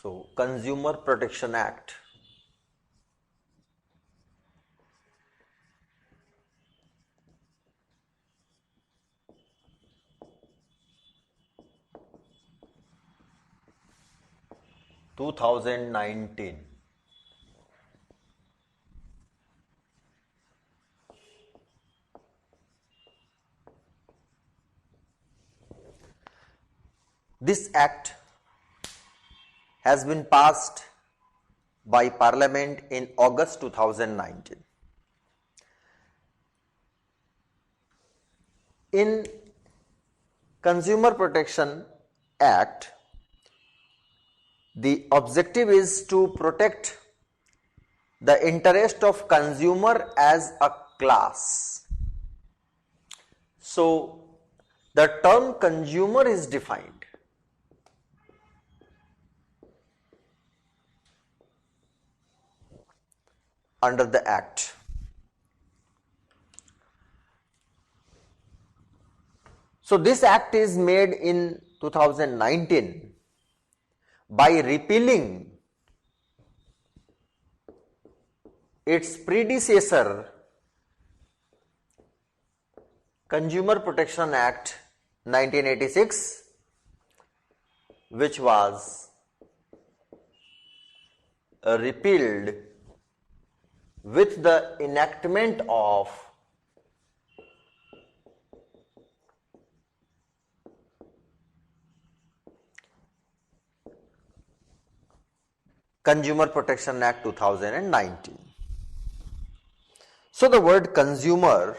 So, Consumer Protection Act. (2019). This act has been passed by Parliament in August 2019. In Consumer Protection Act, the objective is to protect the interest of consumer as a class. So, the term consumer is defined. Under the Act. So, this Act is made in 2019 by repealing its predecessor, Consumer Protection Act 1986, which was repealed with the enactment of Consumer Protection Act 2019. So, the word consumer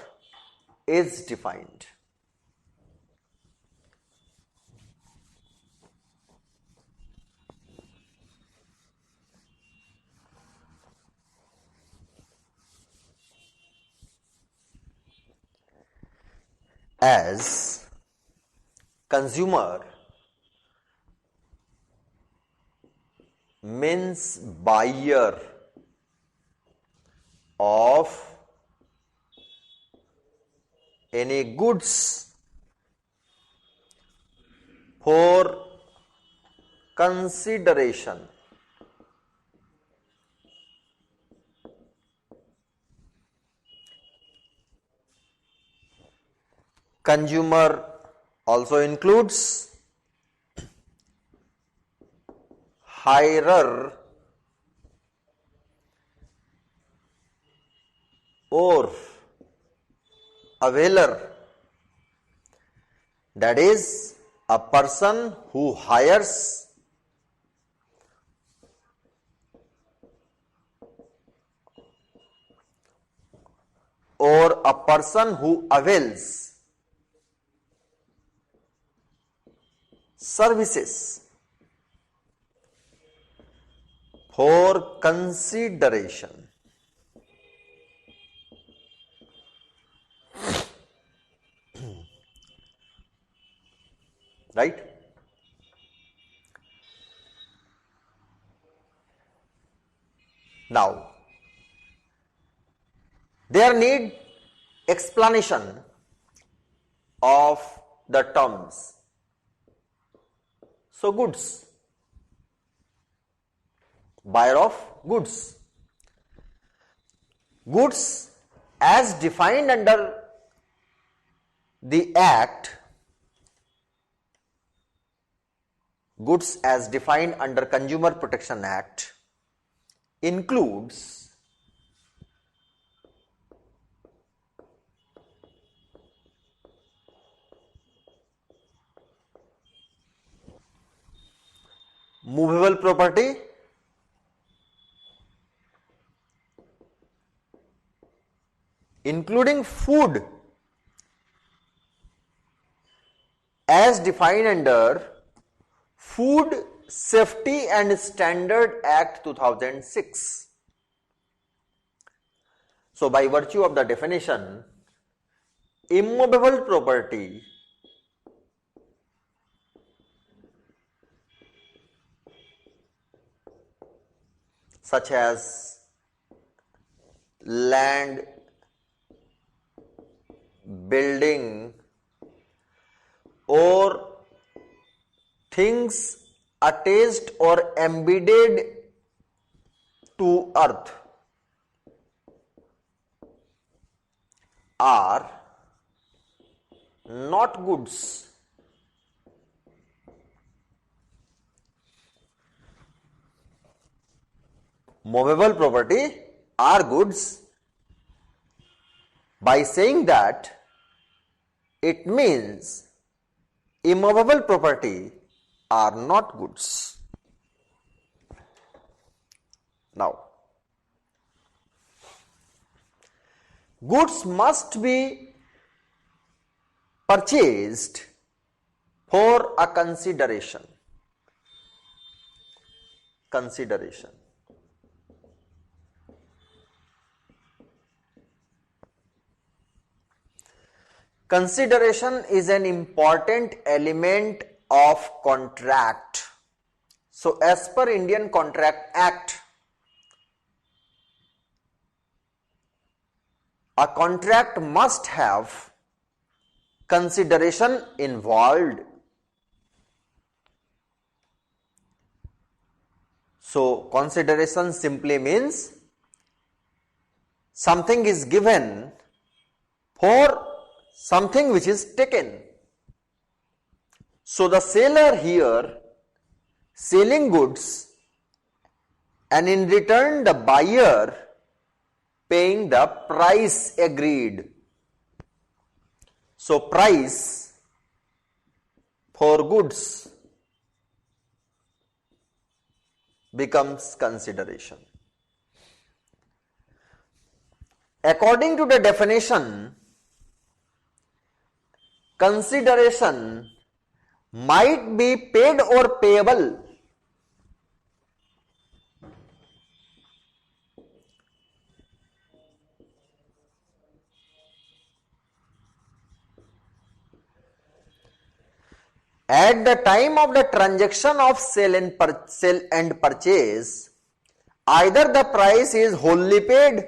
is defined. As consumer means buyer of any goods for consideration. Consumer also includes hirer or availer, that is a person who hires or a person who avails services for consideration. Right? Now, there need explanation of the terms. So, goods, buyer of goods. Goods as defined under the Act, goods as defined under Consumer Protection Act includes movable property, including food as defined under Food Safety and Standard Act 2006. So, by virtue of the definition, immovable property such as land, building or things attached or embedded to earth are not goods. Movable property are goods. By saying that, it means immovable property are not goods. Now, goods must be purchased for a consideration. Consideration. Consideration is an important element of contract. So, as per Indian Contract Act, a contract must have consideration involved. So, consideration simply means something is given for something which is taken. So, the seller here selling goods and in return the buyer paying the price agreed. So, price for goods becomes consideration. According to the definition, consideration might be paid or payable. At the time of the transaction of sale and purchase, either the price is wholly paid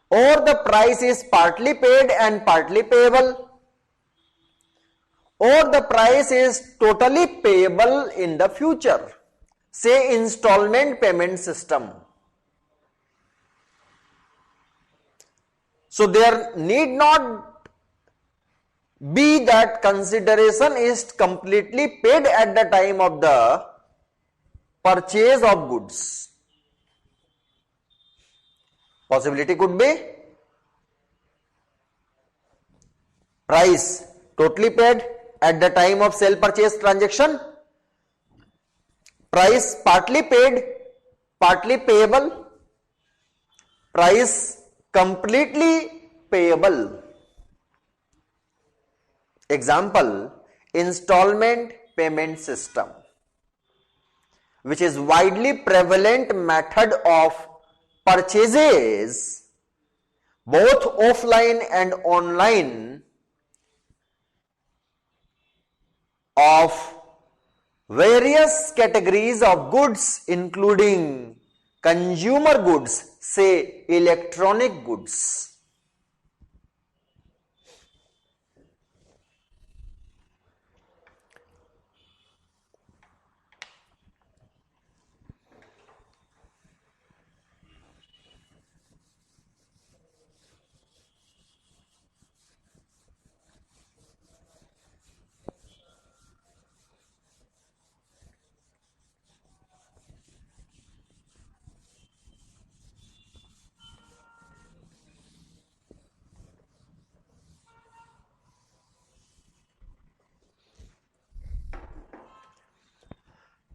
or the price is partly paid and partly payable, or the price is totally payable in the future, say installment payment system. So, there need not be that consideration is completely paid at the time of the purchase of goods. Possibility could be price totally paid at the time of sale purchase transaction, price partly paid, partly payable, price completely payable. Example, installment payment system, which is widely prevalent method of purchases both offline and online of various categories of goods, including consumer goods, say electronic goods.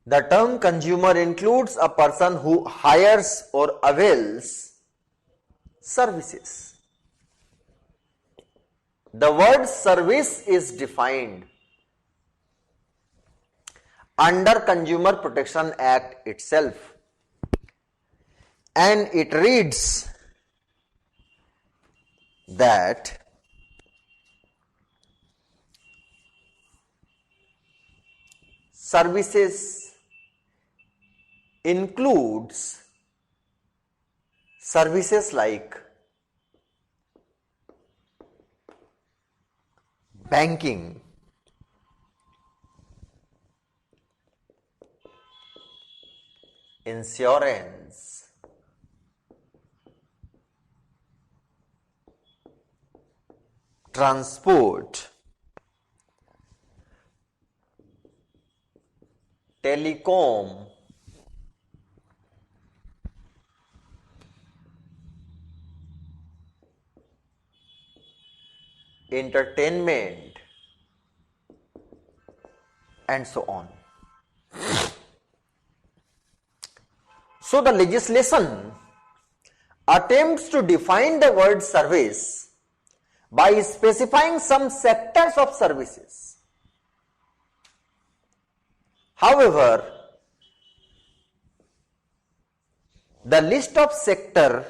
The term consumer includes a person who hires or avails services. The word service is defined under Consumer Protection Act itself, and it reads that services includes services like banking, insurance, transport, telecom, entertainment, and so on. So the legislation attempts to define the word service by specifying some sectors of services. However, the list of sector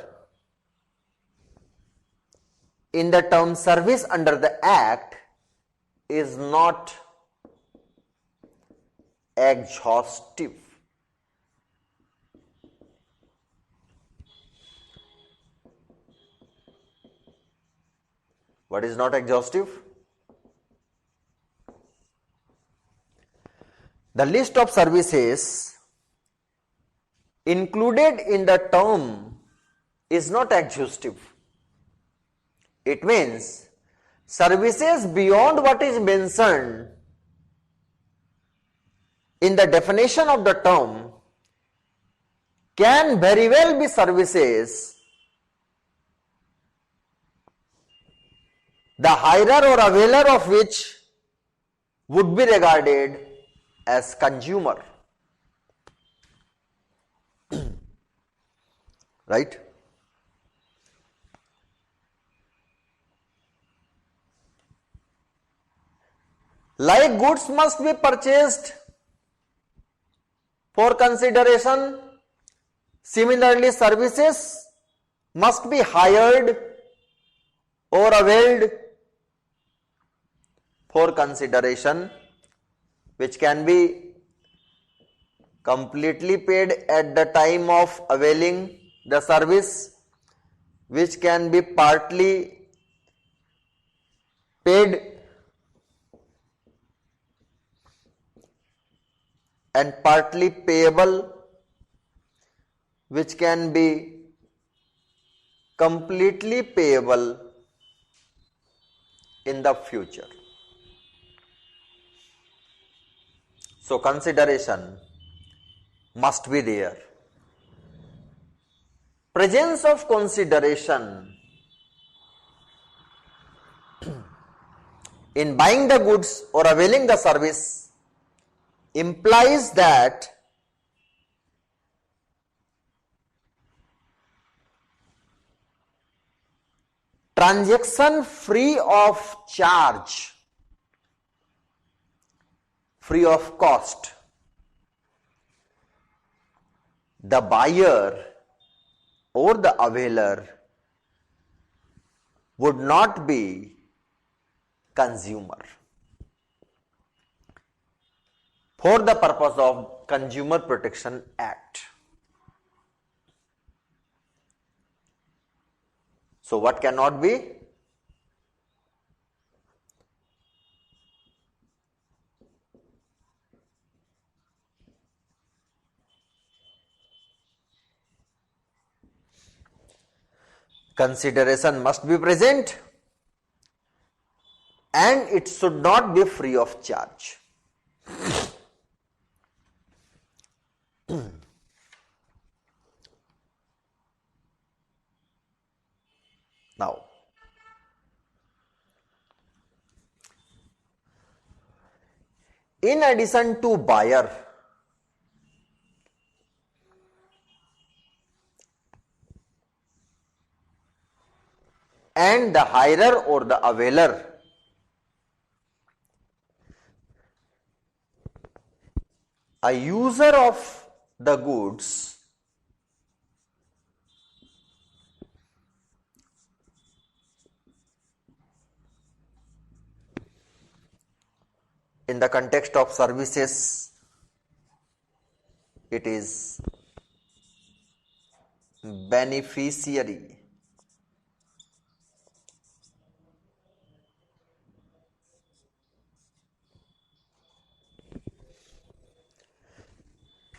in the term service under the Act is not exhaustive. What is not exhaustive? The list of services included in the term is not exhaustive. It means services beyond what is mentioned in the definition of the term can very well be services the hirer or availer of which would be regarded as consumer. Right? Like goods must be purchased for consideration, similarly services must be hired or availed for consideration, which can be completely paid at the time of availing the service, which can be partly paid and partly payable, which can be completely payable in the future. So consideration must be there. Presence of consideration in buying the goods or availing the service implies that transaction free of charge, free of cost, the buyer or the availer would not be consumer for the purpose of Consumer Protection Act. So what cannot be? Consideration must be present and it should not be free of charge. Now, in addition to buyer, and the hirer or the availer, a user of the goods in the context of services, it is beneficiary.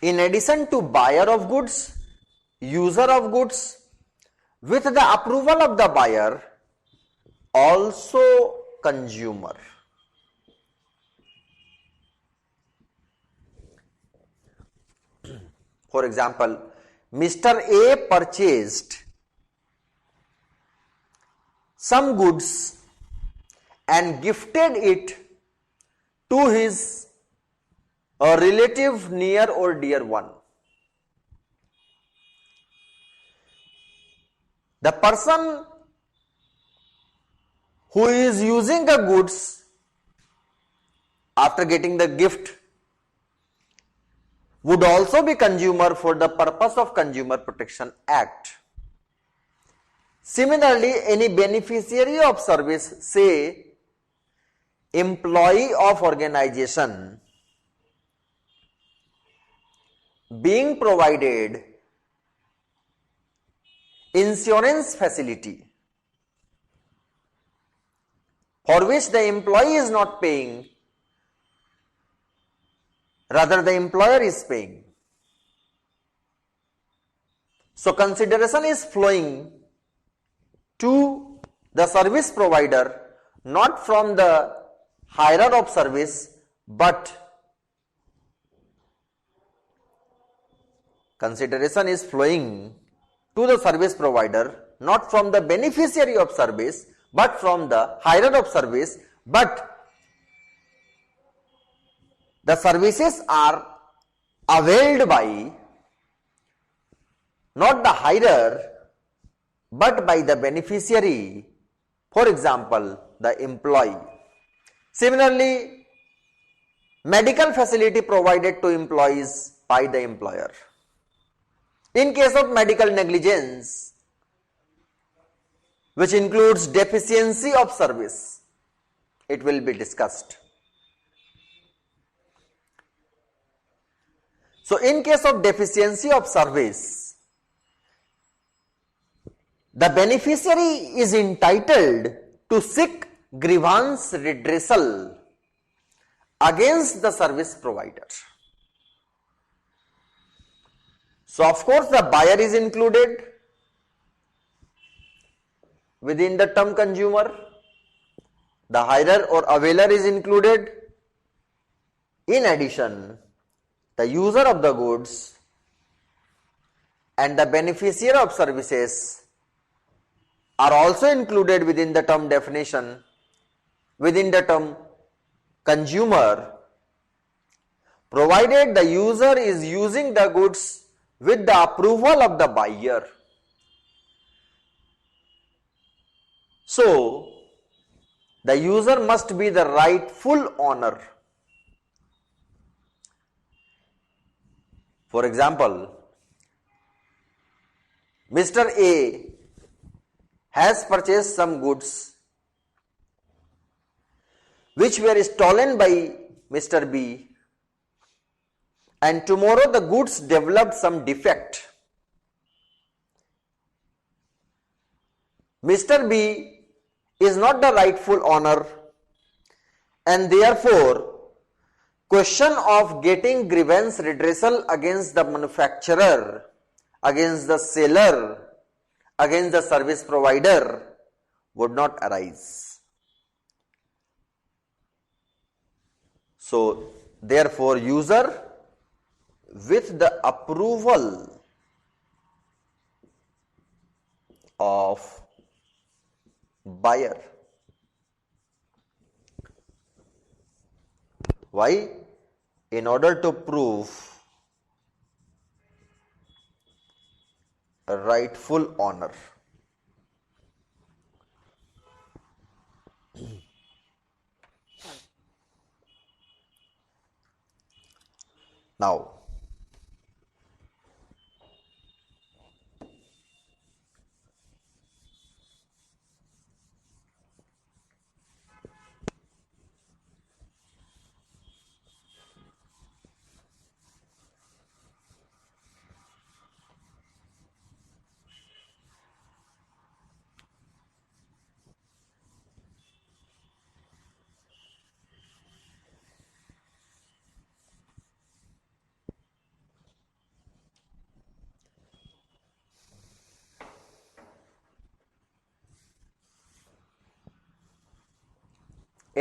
in addition to buyer of goods, user of goods, with the approval of the buyer, also consumer. For example, Mr. A purchased some goods and gifted it to his relative, near or dear one. The person who is using the goods after getting the gift would also be consumer for the purpose of Consumer Protection Act. Similarly, any beneficiary of service, say employee of organization, being provided insurance facility for which the employee is not paying, rather the employer is paying. So consideration is flowing to the service provider, not from the hirer of service, but consideration is flowing to the service provider, not from the beneficiary of service, but from the hirer of service, but the services are availed by not the hirer, but by the beneficiary, for example, the employee. Similarly, medical facility provided to employees by the employer. In case of medical negligence, which includes deficiency of service, it will be discussed. So, in case of deficiency of service, the beneficiary is entitled to seek grievance redressal against the service provider. So, of course, the buyer is included within the term consumer, the hirer or availer is included. In addition, the user of the goods and the beneficiary of services are also included within the term definition, within the term consumer, provided the user is using the goods with the approval of the buyer. So, the user must be the rightful owner. For example, Mr. A has purchased some goods which were stolen by Mr. B, and tomorrow the goods developed some defect. Mr. B is not the rightful owner, and therefore question of getting grievance redressal against the manufacturer, against the seller, against the service provider would not arise. So, therefore, user with the approval of buyer. Why? In order to prove a rightful owner. Now,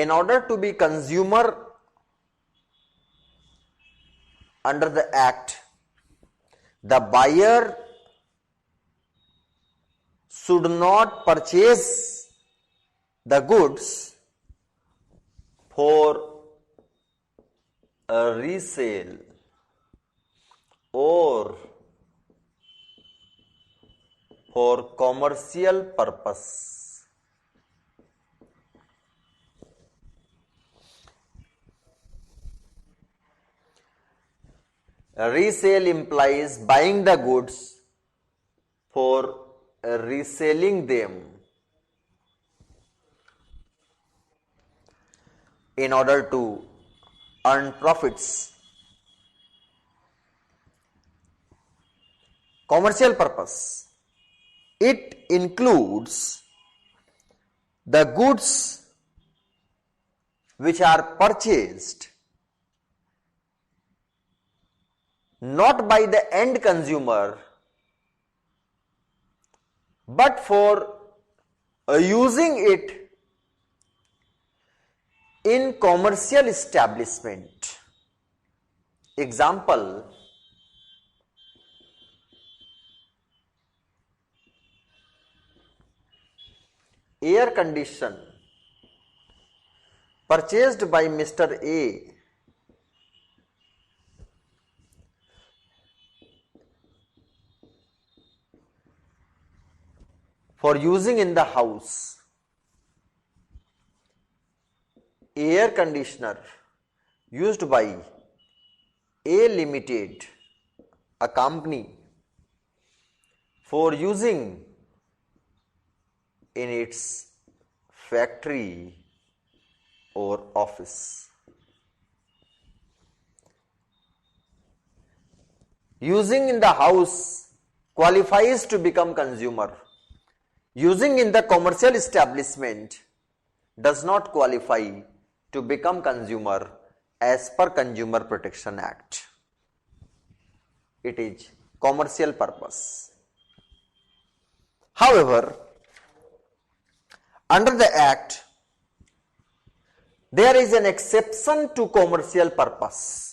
in order to be consumer under the act, the buyer should not purchase the goods for a resale or for commercial purpose. A resale implies buying the goods for reselling them in order to earn profits. Commercial purpose. It includes the goods which are purchased not by the end consumer but for using it in commercial establishment. Example: air condition purchased by Mr. A for using in the house. Air conditioner used by A Limited, a company, for using in its factory or office. Using in the house qualifies to become consumer. Using in the commercial establishment does not qualify to become consumer as per Consumer Protection Act. It is commercial purpose. However, under the Act, there is an exception to commercial purpose.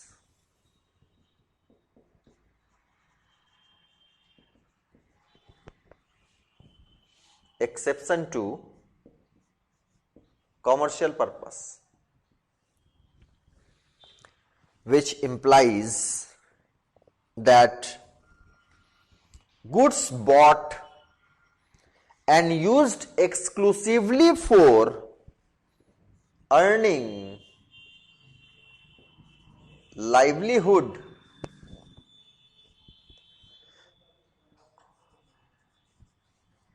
Exception to commercial purpose, which implies that goods bought and used exclusively for earning livelihood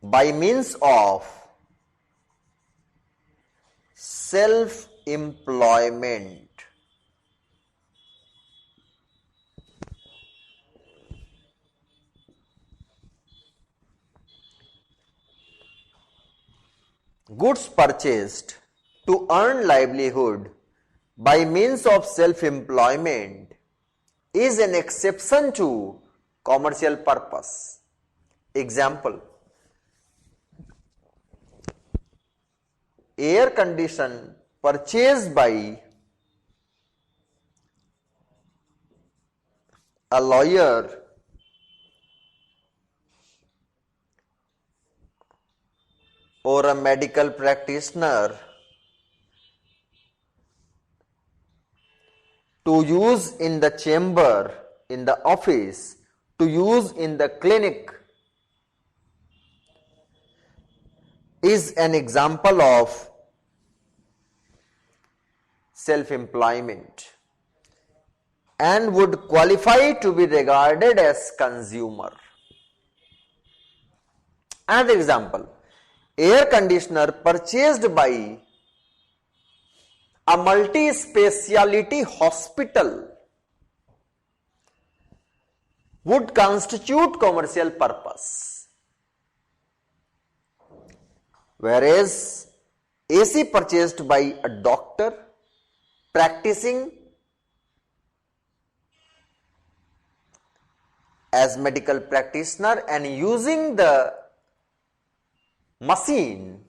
by means of self-employment. Goods purchased to earn livelihood by means of self-employment is an exception to commercial purpose. Example: air condition purchased by a lawyer or a medical practitioner to use in the chamber, in the office, to use in the clinic is an example of self-employment and would qualify to be regarded as consumer. Another example: air conditioner purchased by a multi-speciality hospital would constitute commercial purpose, whereas AC purchased by a doctor practicing as medical practitioner and using the machine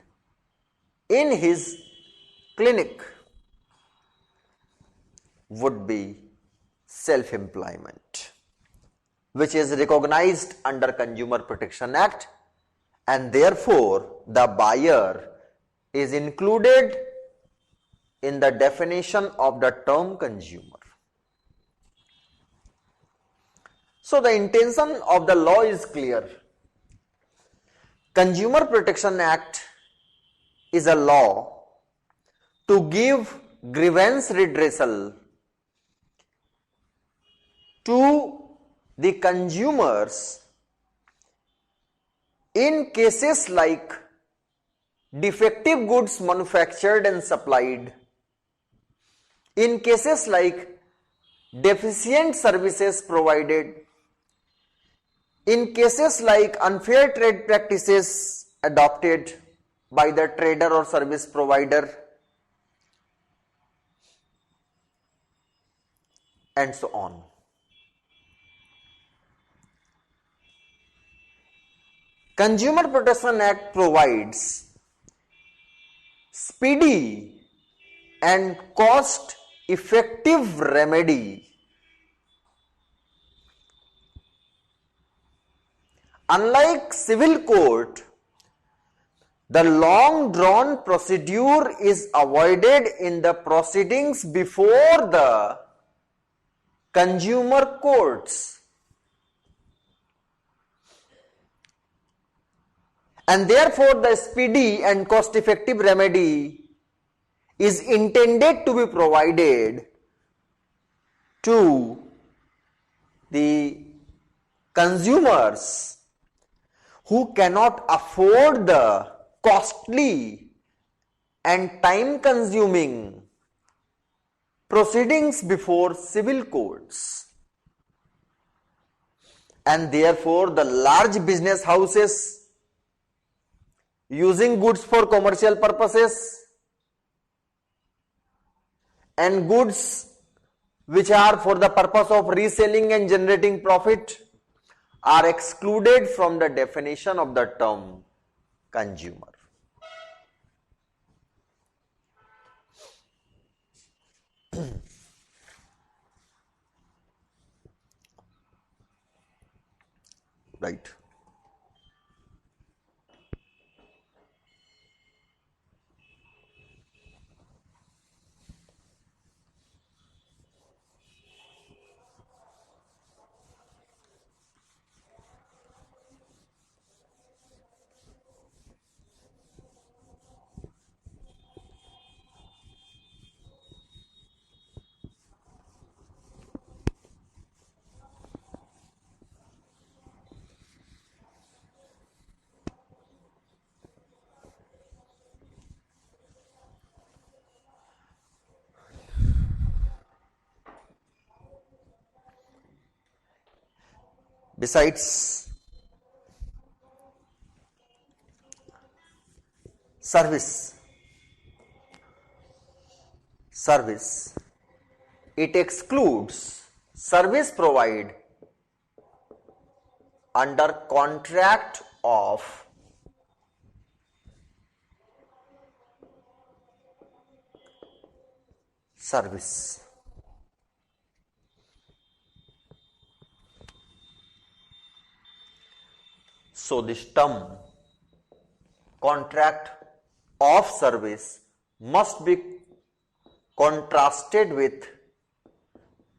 in his clinic would be self-employment, which is recognized under Consumer Protection Act, and therefore the buyer is included in the definition of the term consumer. So the intention of the law is clear. Consumer Protection Act is a law to give grievance redressal to the consumers in cases like defective goods manufactured and supplied, in cases like deficient services provided, in cases like unfair trade practices adopted by the trader or service provider, and so on. Consumer Protection Act provides speedy and cost-effective remedy. Unlike civil court, the long-drawn procedure is avoided in the proceedings before the consumer courts, and therefore the speedy and cost-effective remedy is intended to be provided to the consumers who cannot afford the costly and time-consuming proceedings before civil courts, and therefore the large business houses using goods for commercial purposes and goods which are for the purpose of reselling and generating profit are excluded from the definition of the term consumer. Right. Besides service, it excludes service provided under contract of service. So this term contract of service must be contrasted with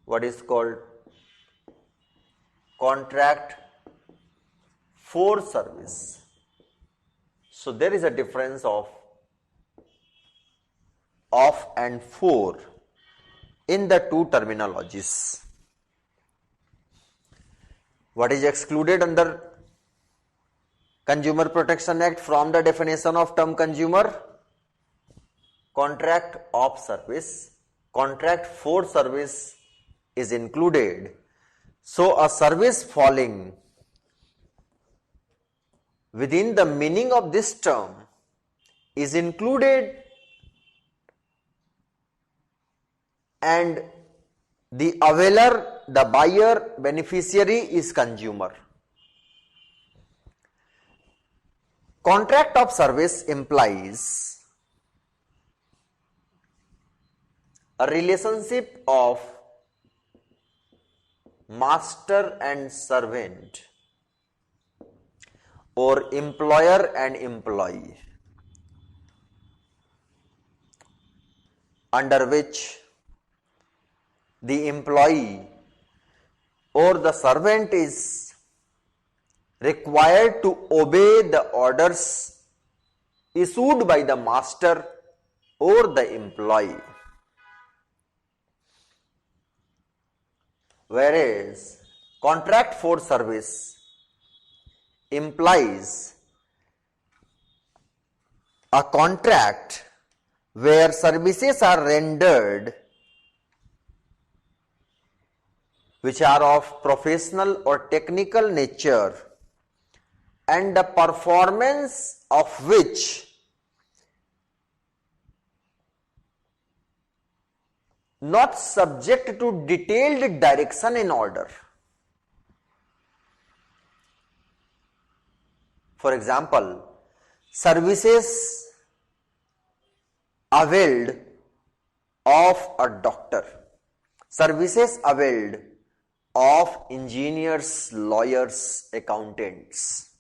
what is called contract for service. So there is a difference of and for in the two terminologies. What is excluded under Consumer Protection Act from the definition of term consumer? Contract of service. Contract for service is included. So a service falling within the meaning of this term is included, and the availer, the buyer, beneficiary is consumer. Contract of service implies a relationship of master and servant or employer and employee, under which the employee or the servant is required to obey the orders issued by the master or the employee. Whereas contract for service implies a contract where services are rendered which are of professional or technical nature and the performance of which not subject to detailed direction in order. For example, services availed of a doctor, services availed of engineers, lawyers, accountants.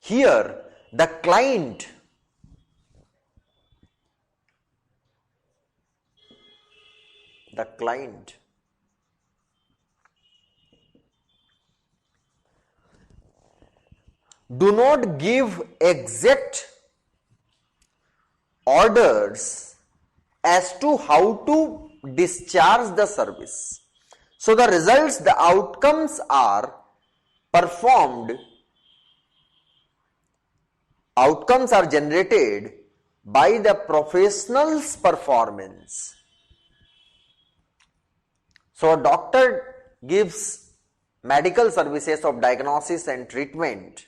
Here, the client do not give exact orders as to how to discharge the service. So the results, the outcomes are performed, outcomes are generated by the professional's performance. So a doctor gives medical services of diagnosis and treatment,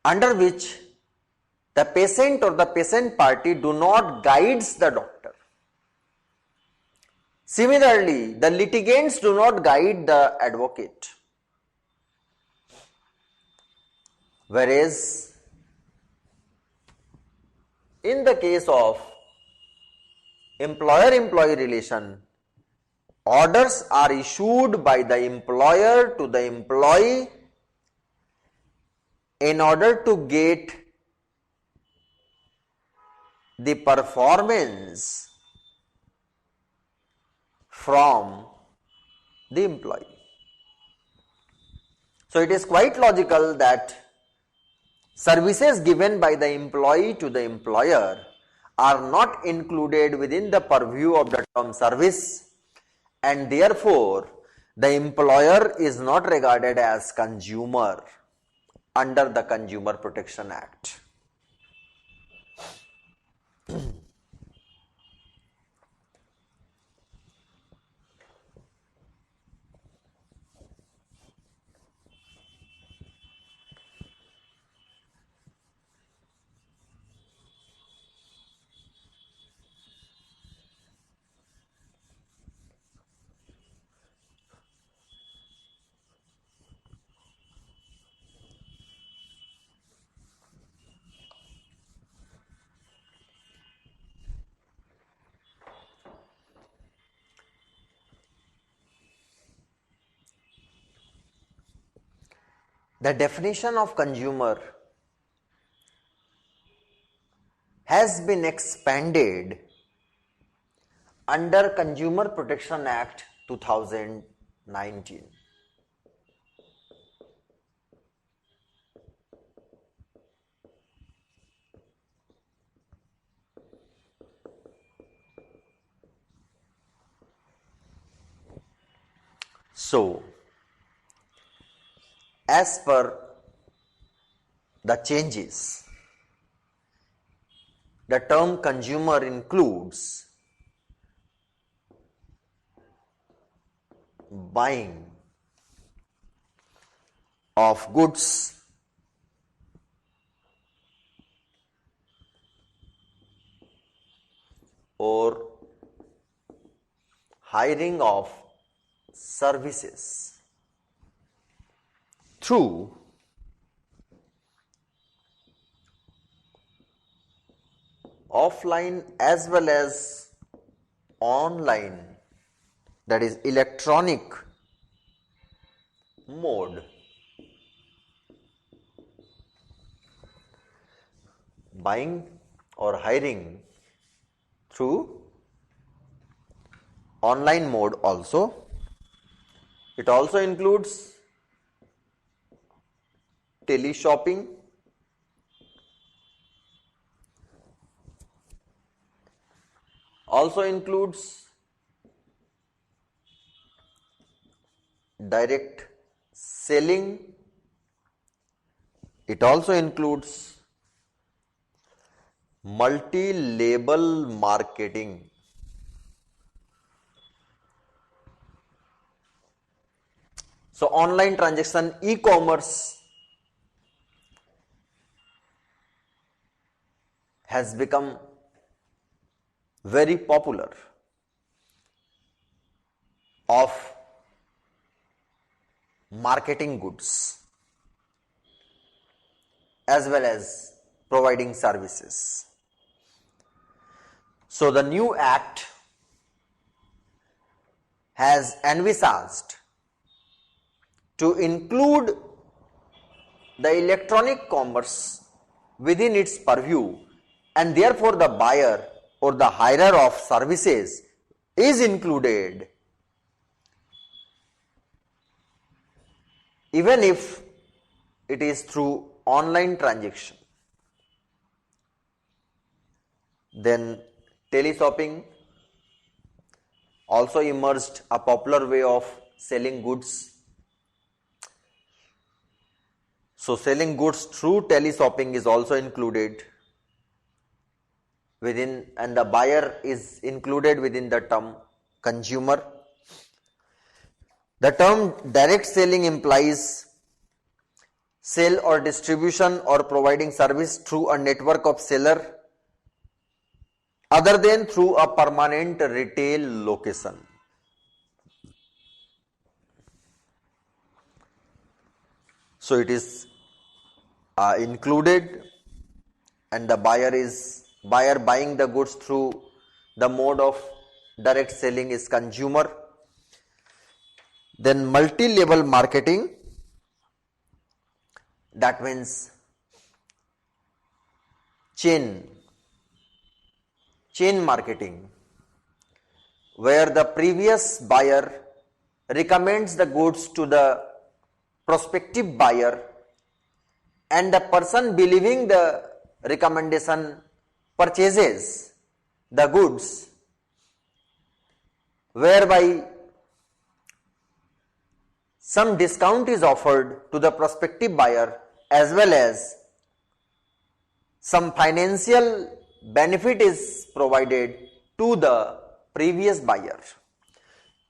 under which the patient or the patient party do not guides the doctor. Similarly, the litigants do not guide the advocate. Whereas, in the case of employer-employee relation, orders are issued by the employer to the employee in order to get the performance from the employee. So it is quite logical that services given by the employee to the employer are not included within the purview of the term service, and therefore the employer is not regarded as consumer under the Consumer Protection Act. The definition of consumer has been expanded under Consumer Protection Act 2019. So, as per the changes, the term consumer includes buying of goods or hiring of services through offline as well as online, that is electronic mode. Buying or hiring through online mode also. It also includes tele-shopping, also includes direct selling, it also includes multi-label marketing. So online transaction, e-commerce has become very popular of marketing goods as well as providing services. So the new act has envisaged to include the electronic commerce within its purview, and therefore the buyer or the hirer of services is included even if it is through online transaction. Then tele-shopping also emerged, a popular way of selling goods. So selling goods through tele-shopping is also included within, and the buyer is included within the term consumer. The term direct selling implies sale or distribution or providing service through a network of seller other than through a permanent retail location. So it is included, and the buyer buying the goods through the mode of direct selling is consumer. Then multi-level marketing, that means chain marketing, where the previous buyer recommends the goods to the prospective buyer, and the person believing the recommendation purchases the goods, whereby some discount is offered to the prospective buyer as well as some financial benefit is provided to the previous buyer.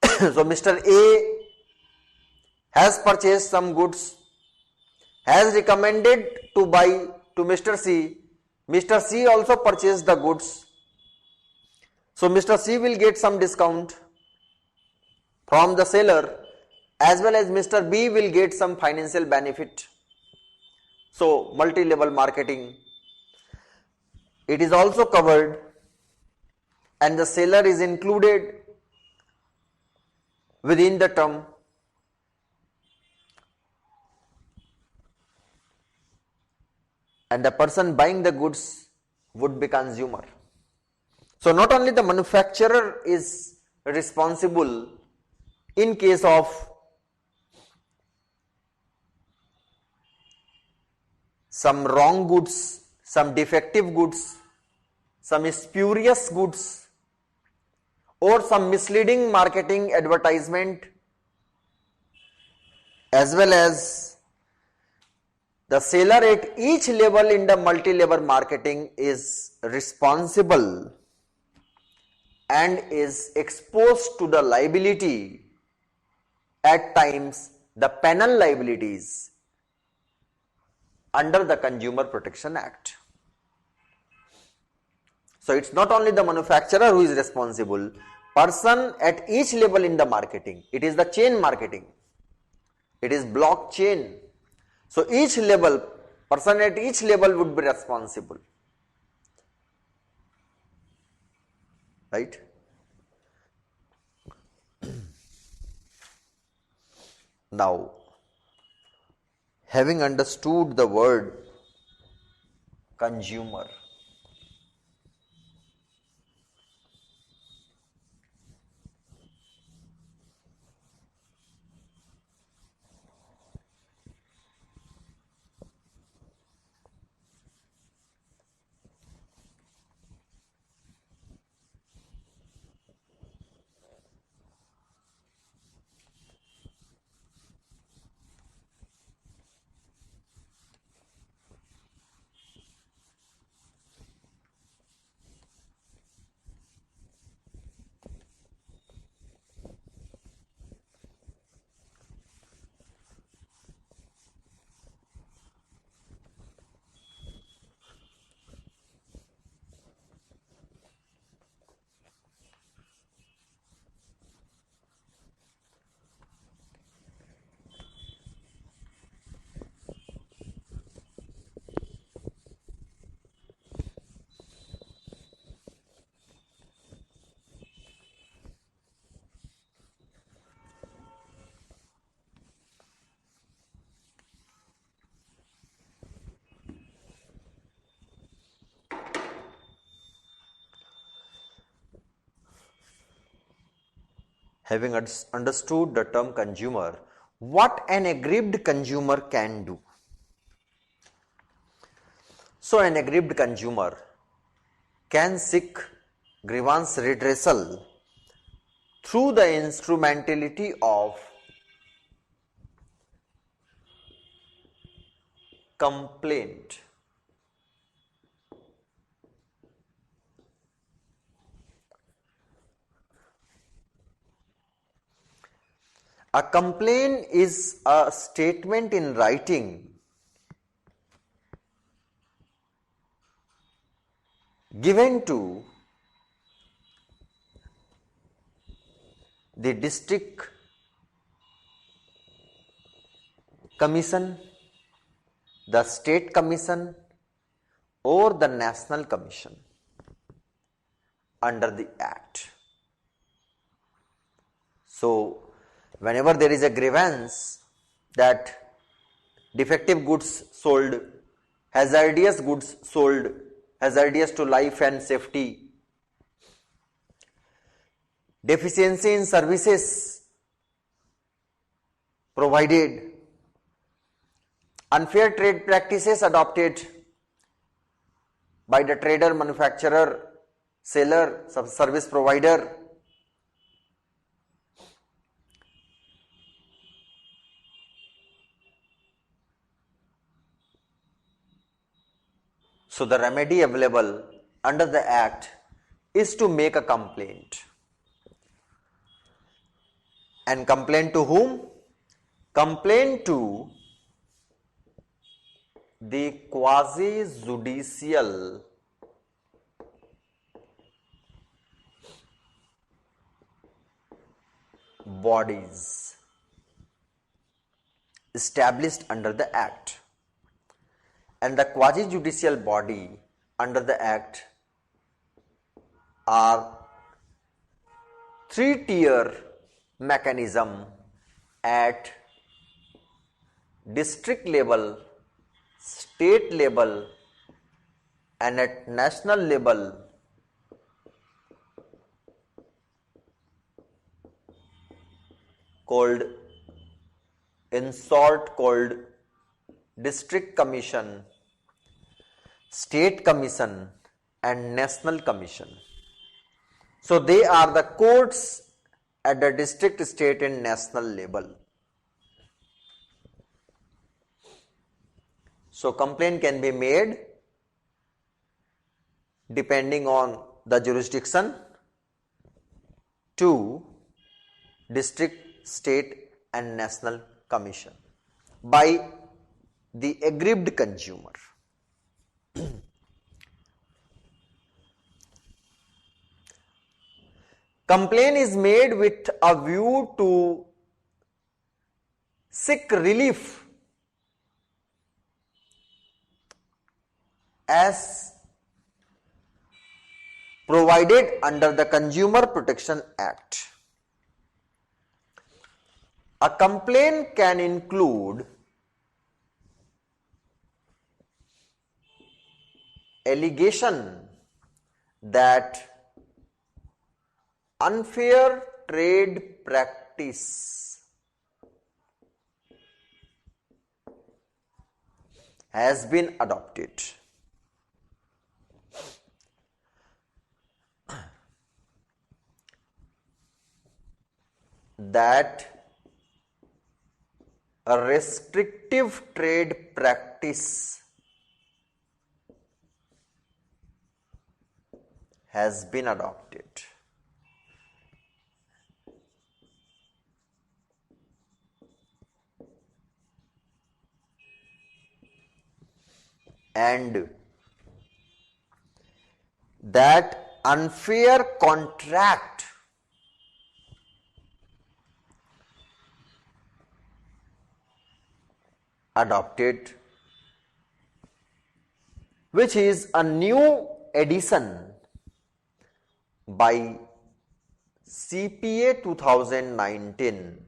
So Mr. A has purchased some goods, has recommended to buy to Mr. C. Mr. C also purchased the goods. So Mr. C will get some discount from the seller, as well as Mr. B will get some financial benefit. So multi-level marketing, it is also covered, and the seller is included within the term. And the person buying the goods would be consumer. So not only the manufacturer is responsible in case of some wrong goods, some defective goods, some spurious goods, or some misleading marketing advertisement, as well as the seller at each level in the multi-level marketing is responsible and is exposed to the liability, at times the penal liabilities under the Consumer Protection Act. So it's not only the manufacturer who is responsible, person at each level in the marketing. It is the chain marketing. It is blockchain. So each level, person at each level would be responsible. right? Now, having understood the word consumer, having understood the term consumer, what an aggrieved consumer can do. So an aggrieved consumer can seek grievance redressal through the instrumentality of complaint. A complaint is a statement in writing given to the district commission, the state commission, or the national commission under the act. So, whenever there is a grievance that defective goods sold, hazardous goods sold, hazardous to life and safety, deficiency in services provided, unfair trade practices adopted by the trader, manufacturer, seller, service provider, so the remedy available under the act is to make a complaint. And complaint to whom? Complaint to the quasi-judicial bodies established under the act. And the quasi-judicial body under the act are three-tier mechanism at district level, state level, and at national level called, in short called, district commission, state commission, and national commission. So they are the courts at the district, state, and national level. So complaint can be made depending on the jurisdiction to district, state, and national commission by the aggrieved consumer. Complaint is made with a view to seek relief as provided under the Consumer Protection Act. A complaint can include allegation that unfair trade practice has been adopted. That a restrictive trade practice has been adopted. And that unfair contract adopted, which is a new addition by CPA 2019.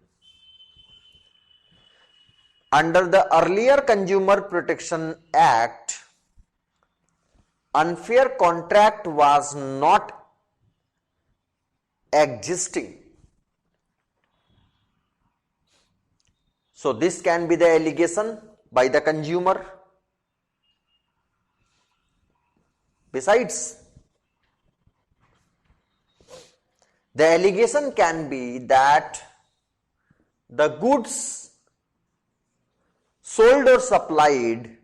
Under the earlier Consumer Protection Act, unfair contract was not existing. So this can be the allegation by the consumer. Besides, the allegation can be that the goods sold or supplied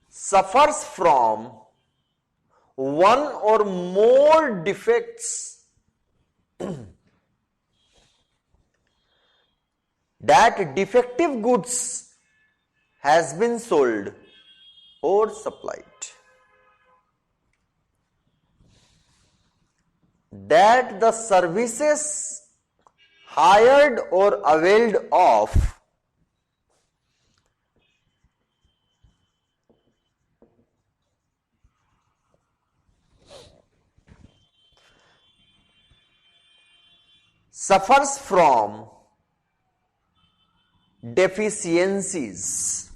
suffers from one or more defects that defective goods has been sold or supplied, that the services hired or availed of suffers from deficiencies.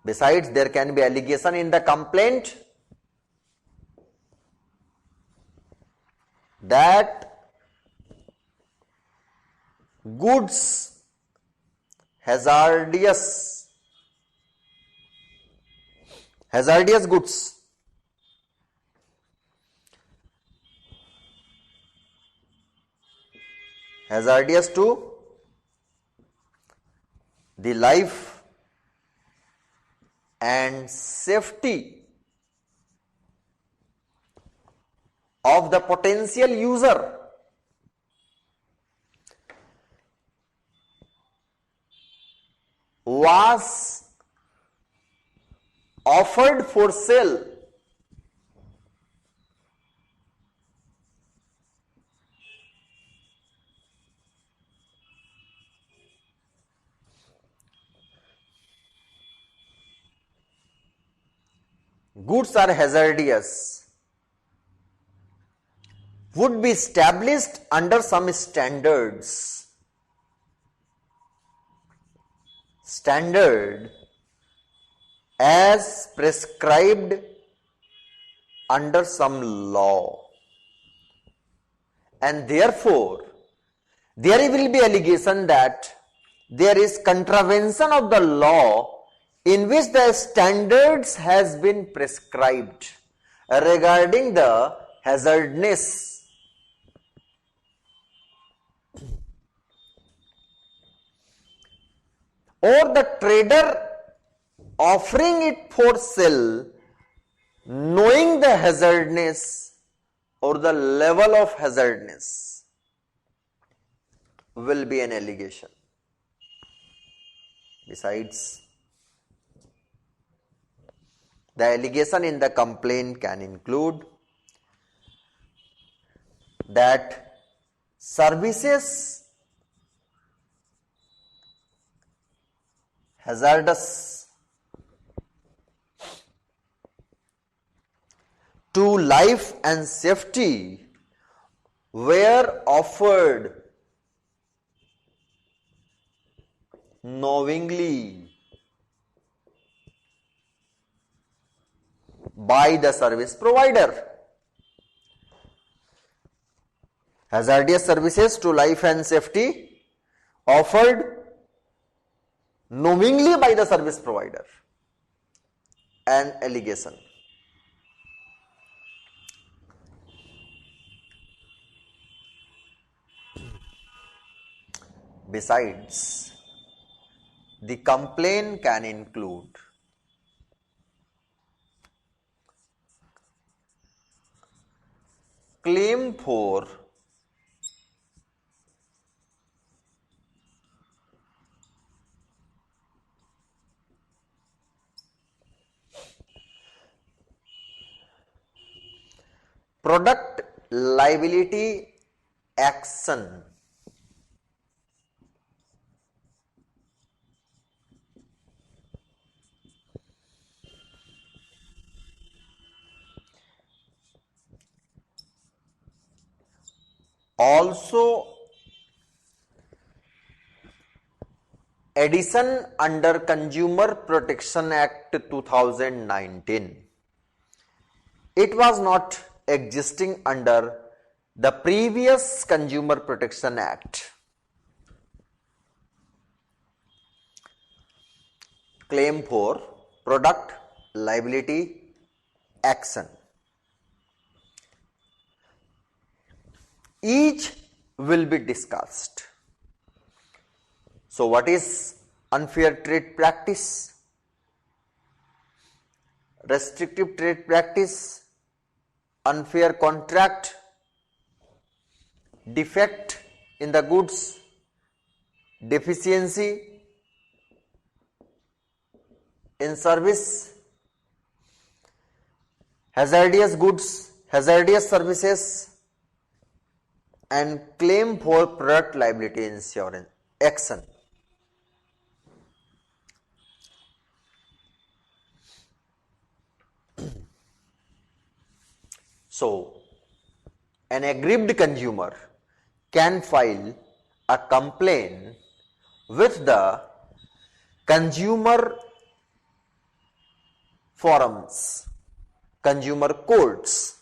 Besides, there can be allegation in the complaint that goods hazardous goods hazardous to the life and safety of the potential user was offered for sale goods are hazardous would be established under some standard as prescribed under some law, and therefore there will be allegation that there is contravention of the law in which the standards has been prescribed regarding the hazardness. Or the trader offering it for sale knowing the hazardness or the level of hazardness will be an allegation. Besides, the allegation in the complaint can include that services hazardous to life and safety were offered knowingly by the service provider. Hazardous services to life and safety offered knowingly by the service provider. An allegation. Besides, the complaint can include claim for product liability action, also addition under Consumer Protection Act 2019. It was not existing under the previous Consumer Protection Act. Claim for product liability action. Each will be discussed. So what is unfair trade practice, restrictive trade practice, unfair contract, defect in the goods, deficiency in service, hazardous goods, hazardous services, and claim for product liability insurance action. So, an aggrieved consumer can file a complaint with the consumer forums, consumer courts,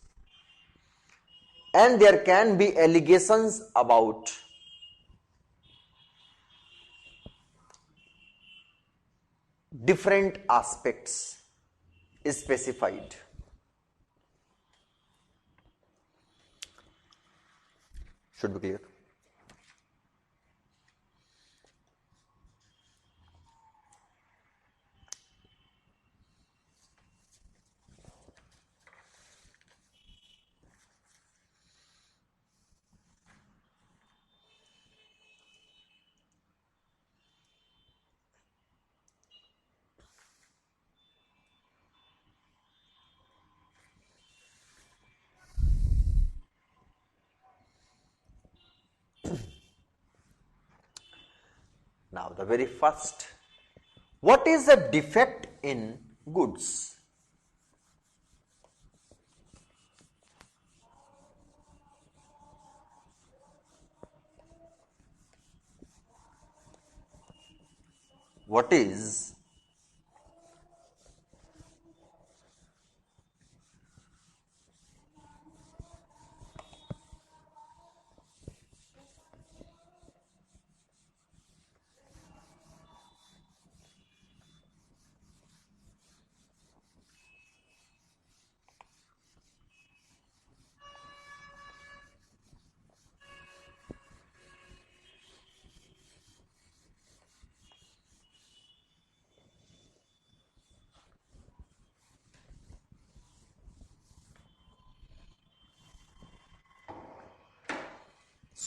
and there can be allegations about different aspects specified. Should be clear. Now, the very first, what is a defect in goods? What is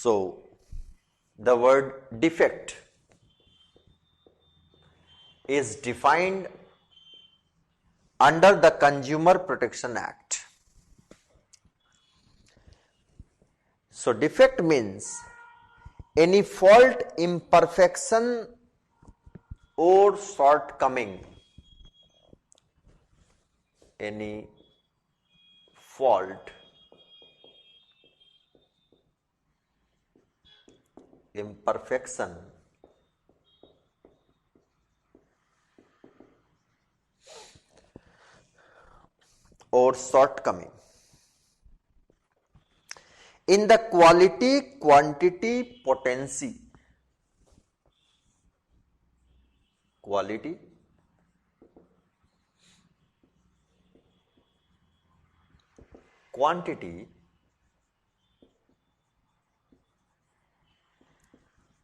So, the word defect is defined under the Consumer Protection Act. So, defect means any fault, imperfection or shortcoming. Any fault, imperfection, or shortcoming in the quality, quantity, potency, quality, quantity,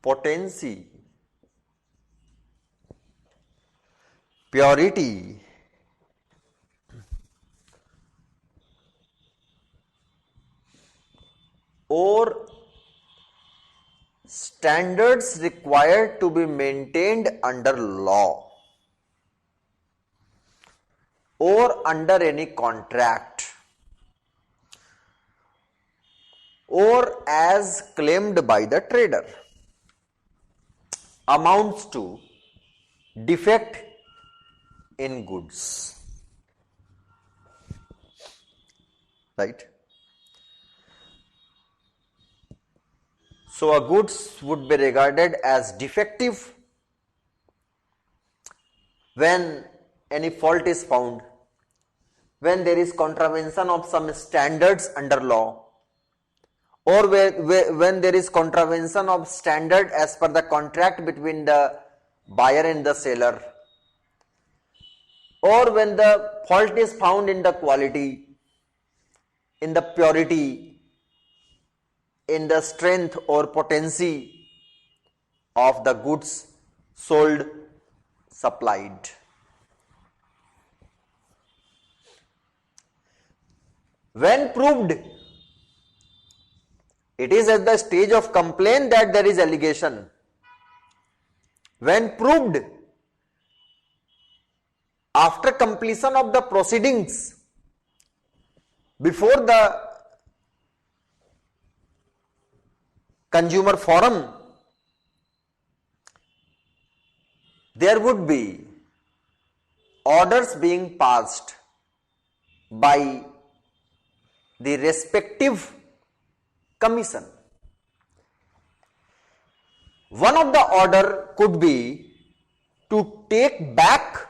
potency, purity, or standards required to be maintained under law or under any contract or as claimed by the trader, amounts to defect in goods, right? So a goods would be regarded as defective when any fault is found, when there is contravention of some standards under law, or when there is contravention of standard as per the contract between the buyer and the seller, or when the fault is found in the quality, in the purity, in the strength or potency of the goods sold, supplied. When proved, it is at the stage of complaint that there is allegation. When proved, after completion of the proceedings, before the consumer forum, there would be orders being passed by the respective commission. One of the order could be to take back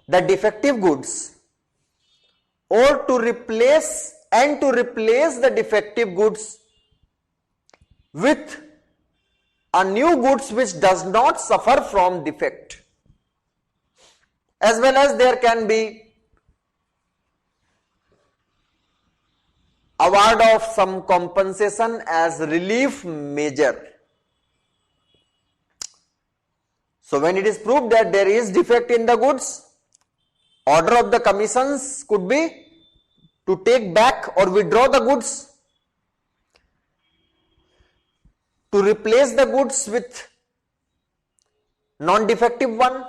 the defective goods or to replace the defective goods with a new goods which does not suffer from defect, as well as there can be award of some compensation as relief measure. So when it is proved that there is defect in the goods, order of the commissions could be to take back or withdraw the goods, to replace the goods with non-defective one.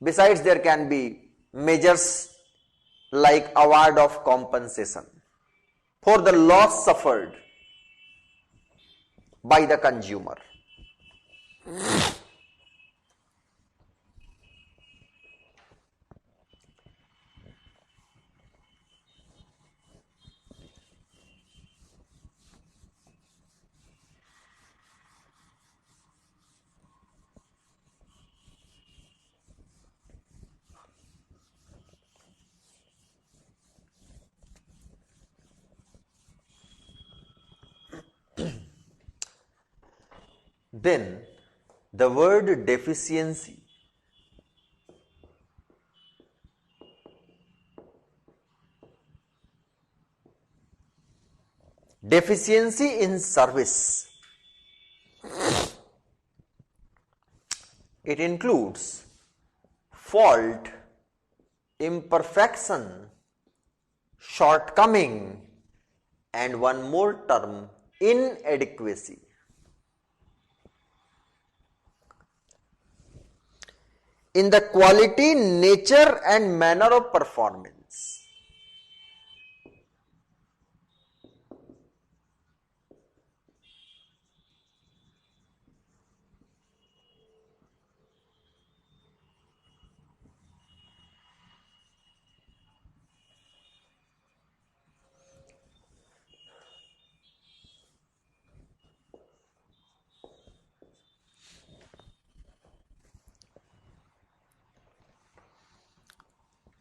Besides, there can be measures like award of compensation for the loss suffered by the consumer. Then the word deficiency. Deficiency in service. It includes fault, imperfection, shortcoming, and one more term, inadequacy. In the quality, nature, and manner of performance.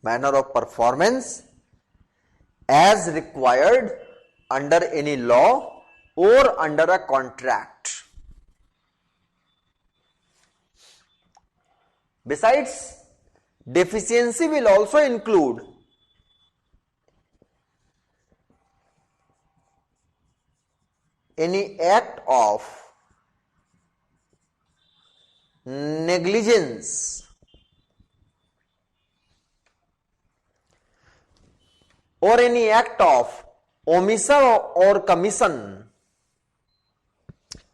manner of performance as required under any law or under a contract. Besides, deficiency will also include any act of negligence or any act of omission or commission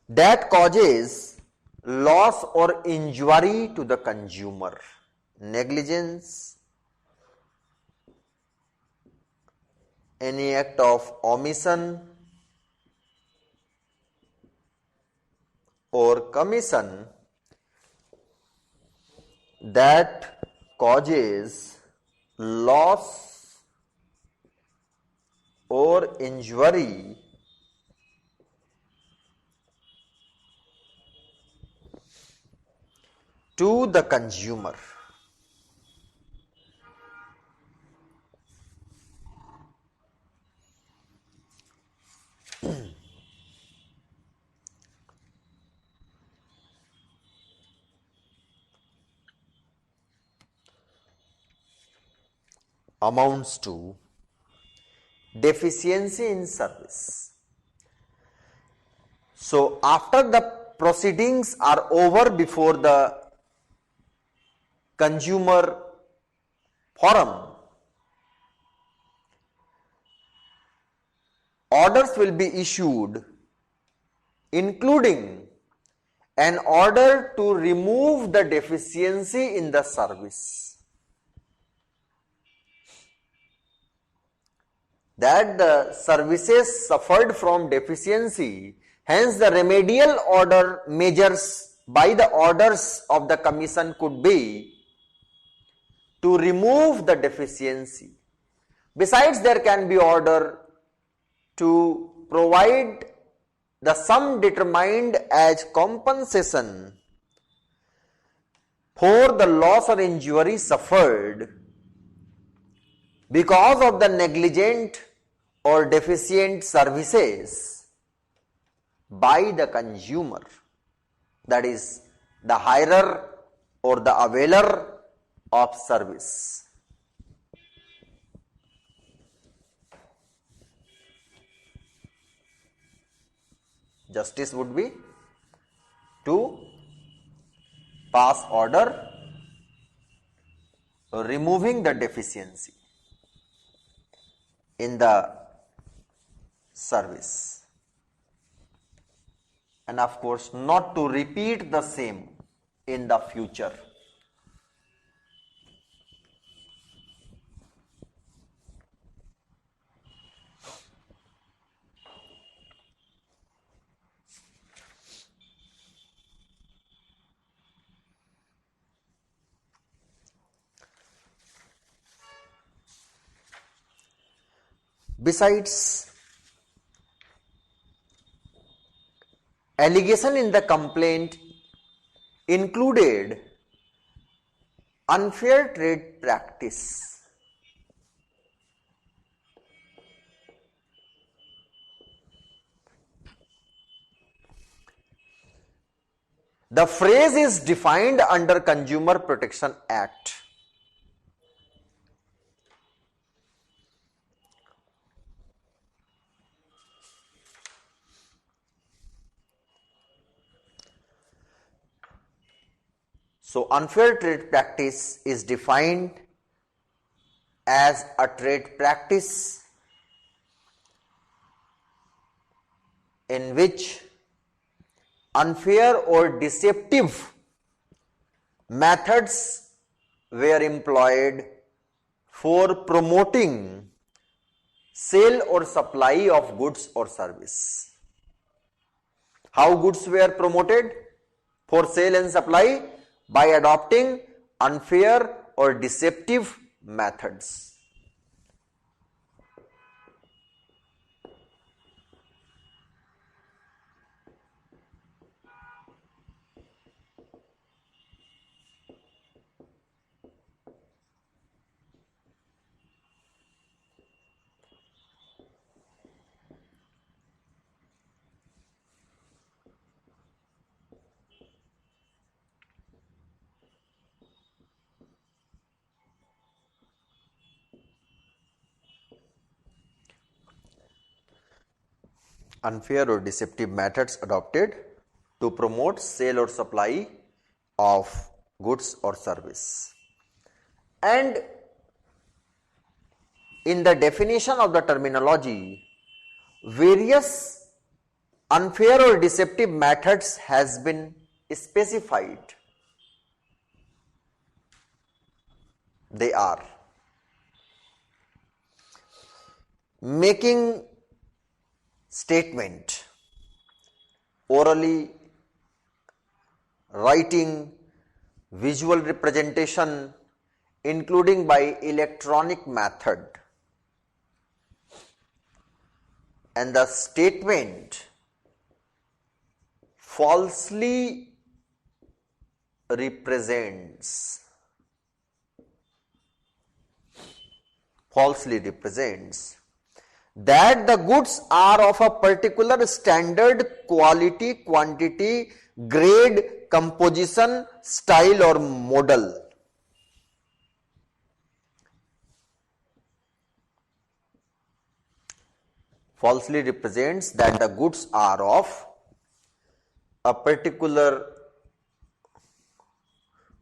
that causes loss or injury to the consumer. Negligence, any act of omission or commission that causes loss or injury to the consumer. Amounts to deficiency in service. So after the proceedings are over before the consumer forum, orders will be issued, including an order to remove the deficiency in the service. That the services suffered from deficiency, hence the remedial order measures by the orders of the commission could be to remove the deficiency. Besides, there can be order to provide the sum determined as compensation for the loss or injury suffered because of the negligent or deficient services by the consumer, that is the hirer or the availer of service. Justice would be to pass order removing the deficiency in the service, and of course not to repeat the same in the future. Besides, allegation in the complaint included unfair trade practice. The phrase is defined under Consumer Protection Act. So unfair trade practice is defined as a trade practice in which unfair or deceptive methods were employed for promoting sale or supply of goods or service. How goods were promoted for sale and supply? By adopting unfair or deceptive methods. unfair or deceptive methods adopted to promote sale or supply of goods or service. And in the definition of the terminology, various unfair or deceptive methods has been specified. They are making statement orally, writing, visual representation, including by electronic method, and the statement falsely represents that the goods are of a particular standard, quality, quantity, grade, composition, style or model. Falsely represents that the goods are of a particular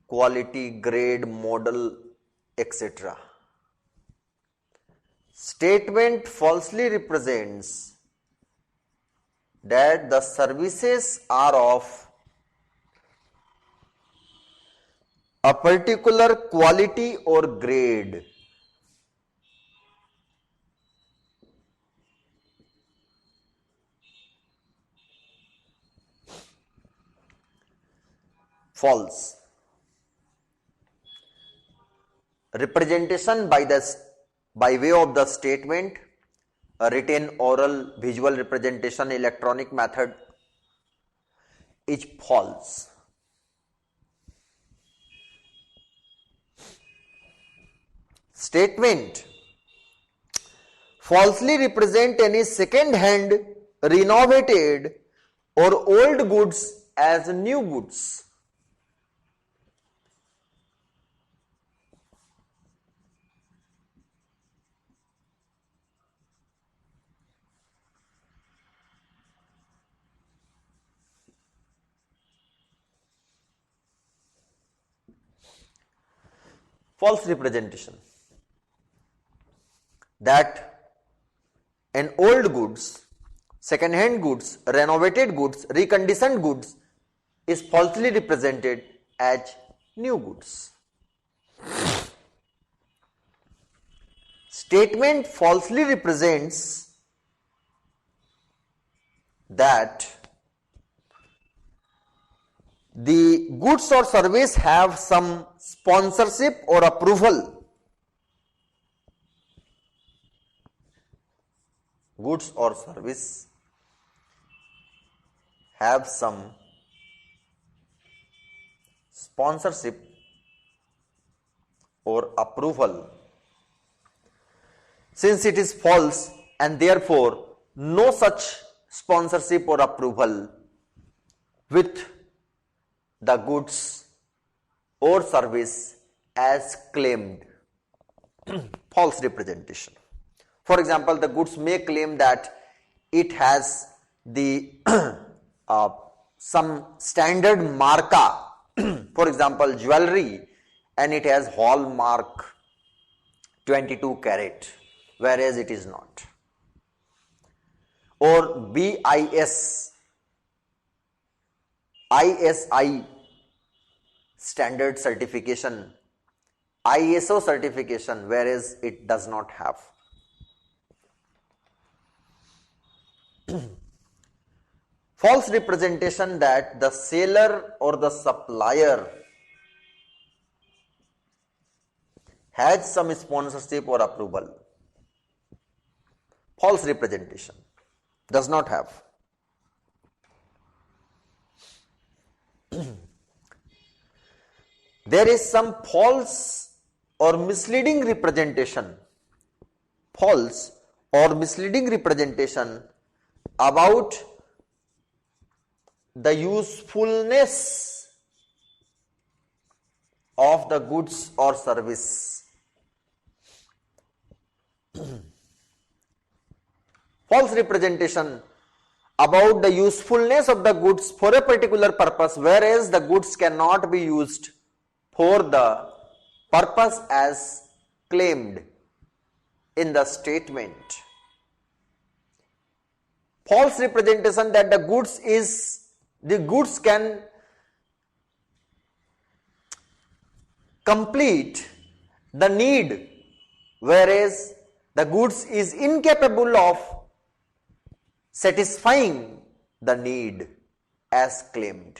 quality, grade, model, etc. Statement falsely represents that the services are of a particular quality or grade. False. Representation by way of the statement, a written, oral, visual representation, electronic method is false. Statement falsely represent any second-hand, renovated or old goods as new goods. False representation that an old goods, second hand goods, renovated goods, reconditioned goods is falsely represented as new goods. Statement falsely represents that the goods or service have some sponsorship or approval. Goods or service have some sponsorship or approval. Since it is false and therefore no such sponsorship or approval with the goods or service as claimed. False representation. For example, the goods may claim that it has the some standard marka, for example jewelry, and it has hallmark 22 carat, whereas it is not. Or BIS, ISI standard certification, ISO certification, whereas it does not have. False representation that the seller or the supplier has some sponsorship or approval. False representation, does not have. There is some false or misleading representation, false or misleading representation about the usefulness of the goods or service. False representation about the usefulness of the goods for a particular purpose, whereas the goods cannot be used for the purpose as claimed in the statement. False representation that the goods can complete the need, whereas the goods is incapable of satisfying the need as claimed.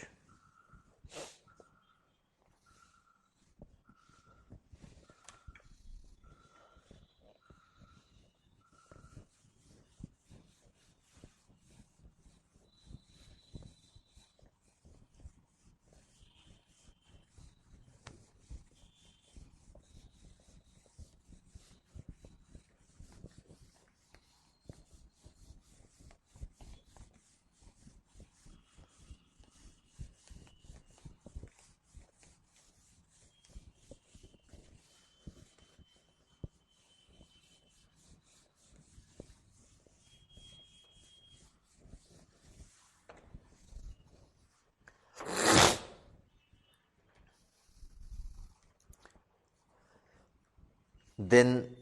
Then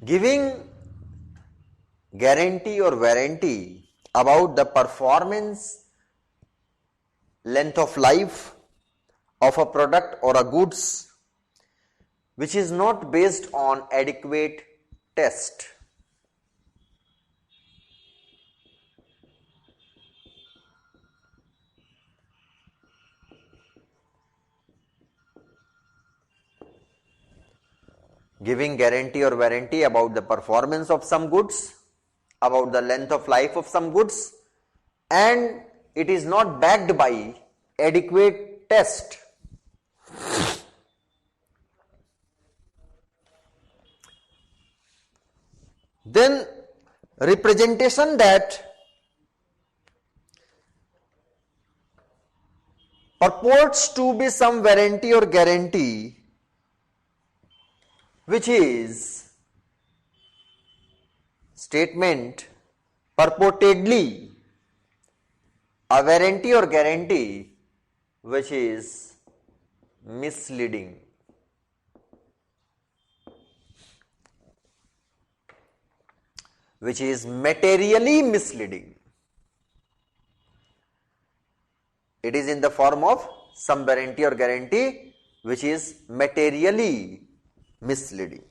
giving guarantee or warranty about the performance, length of life of a product or a goods which is not based on adequate test. Giving guarantee or warranty about the performance of some goods, about the length of life of some goods, and it is not backed by adequate test. Then representation that purports to be some warranty or guarantee which is statement purportedly a warranty or guarantee which is misleading. Which is materially misleading. It is in the form of some warranty or guarantee which is materially misleading.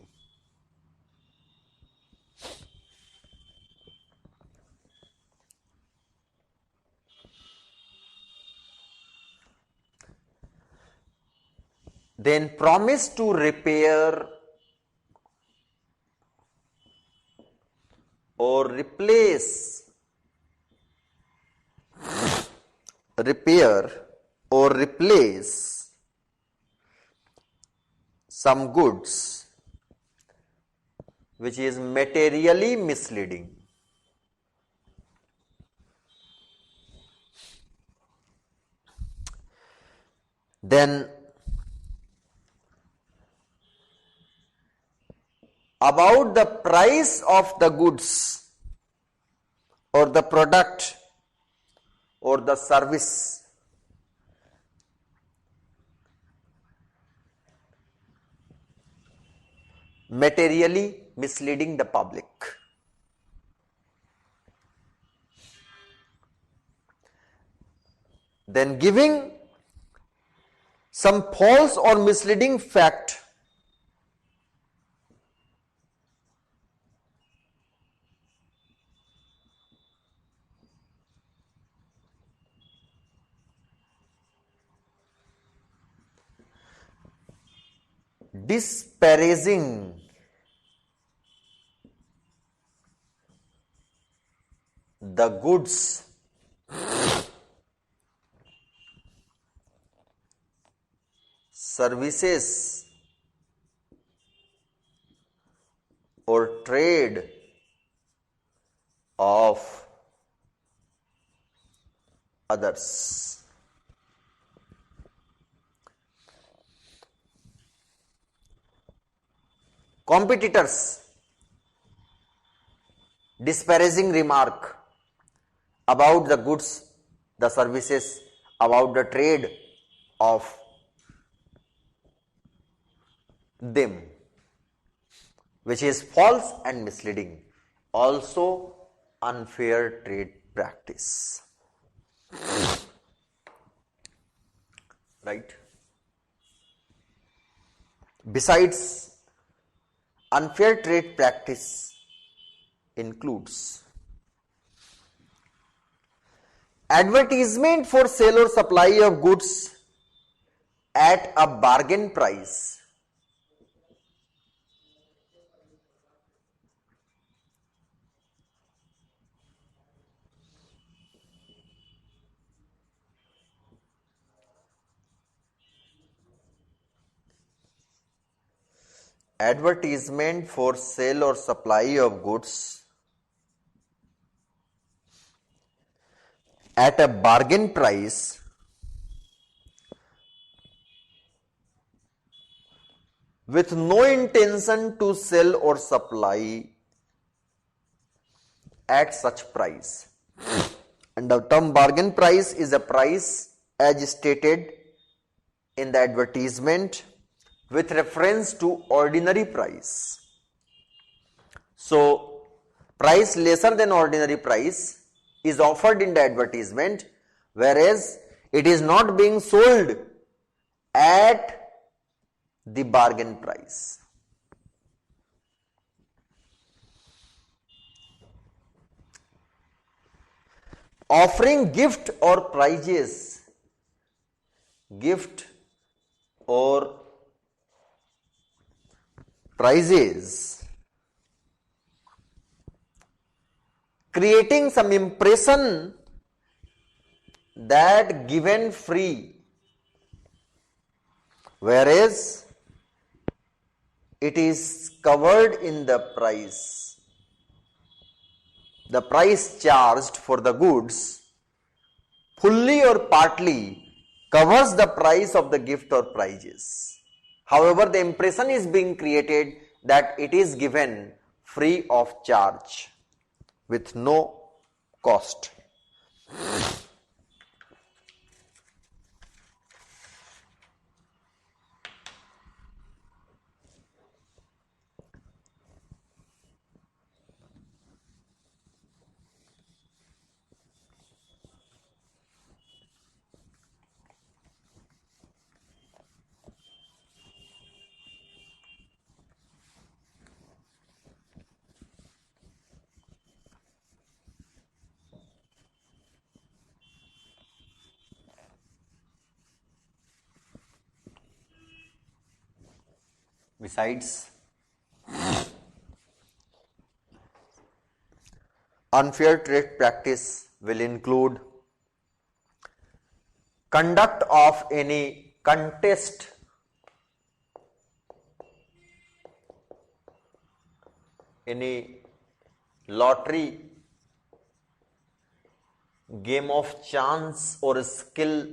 Then promise to repair or replace some goods which is materially misleading. Then about the price of the goods or the product or the service materially misleading the public. Then giving some false or misleading fact disparaging the goods services trade of others. Competitors' disparaging remark about the goods, the services, about the trade of them, which is false and misleading, also unfair trade practice. Right? Besides, unfair trade practice includes advertisement for sale or supply of goods at a bargain price. Advertisement for sale or supply of goods at a bargain price with no intention to sell or supply at such price. And the term bargain price is a price as stated in the advertisement with reference to ordinary price. So, price lesser than ordinary price is offered in the advertisement, whereas it is not being sold at the bargain price. Offering gift or prizes, gift or prizes, creating some impression that given free, whereas it is covered in the price. The price charged for the goods fully or partly covers the price of the gift or prizes. However, the impression is being created that it is given free of charge with no cost. Besides, unfair trade practice will include conduct of any contest, any lottery, game of chance or skill,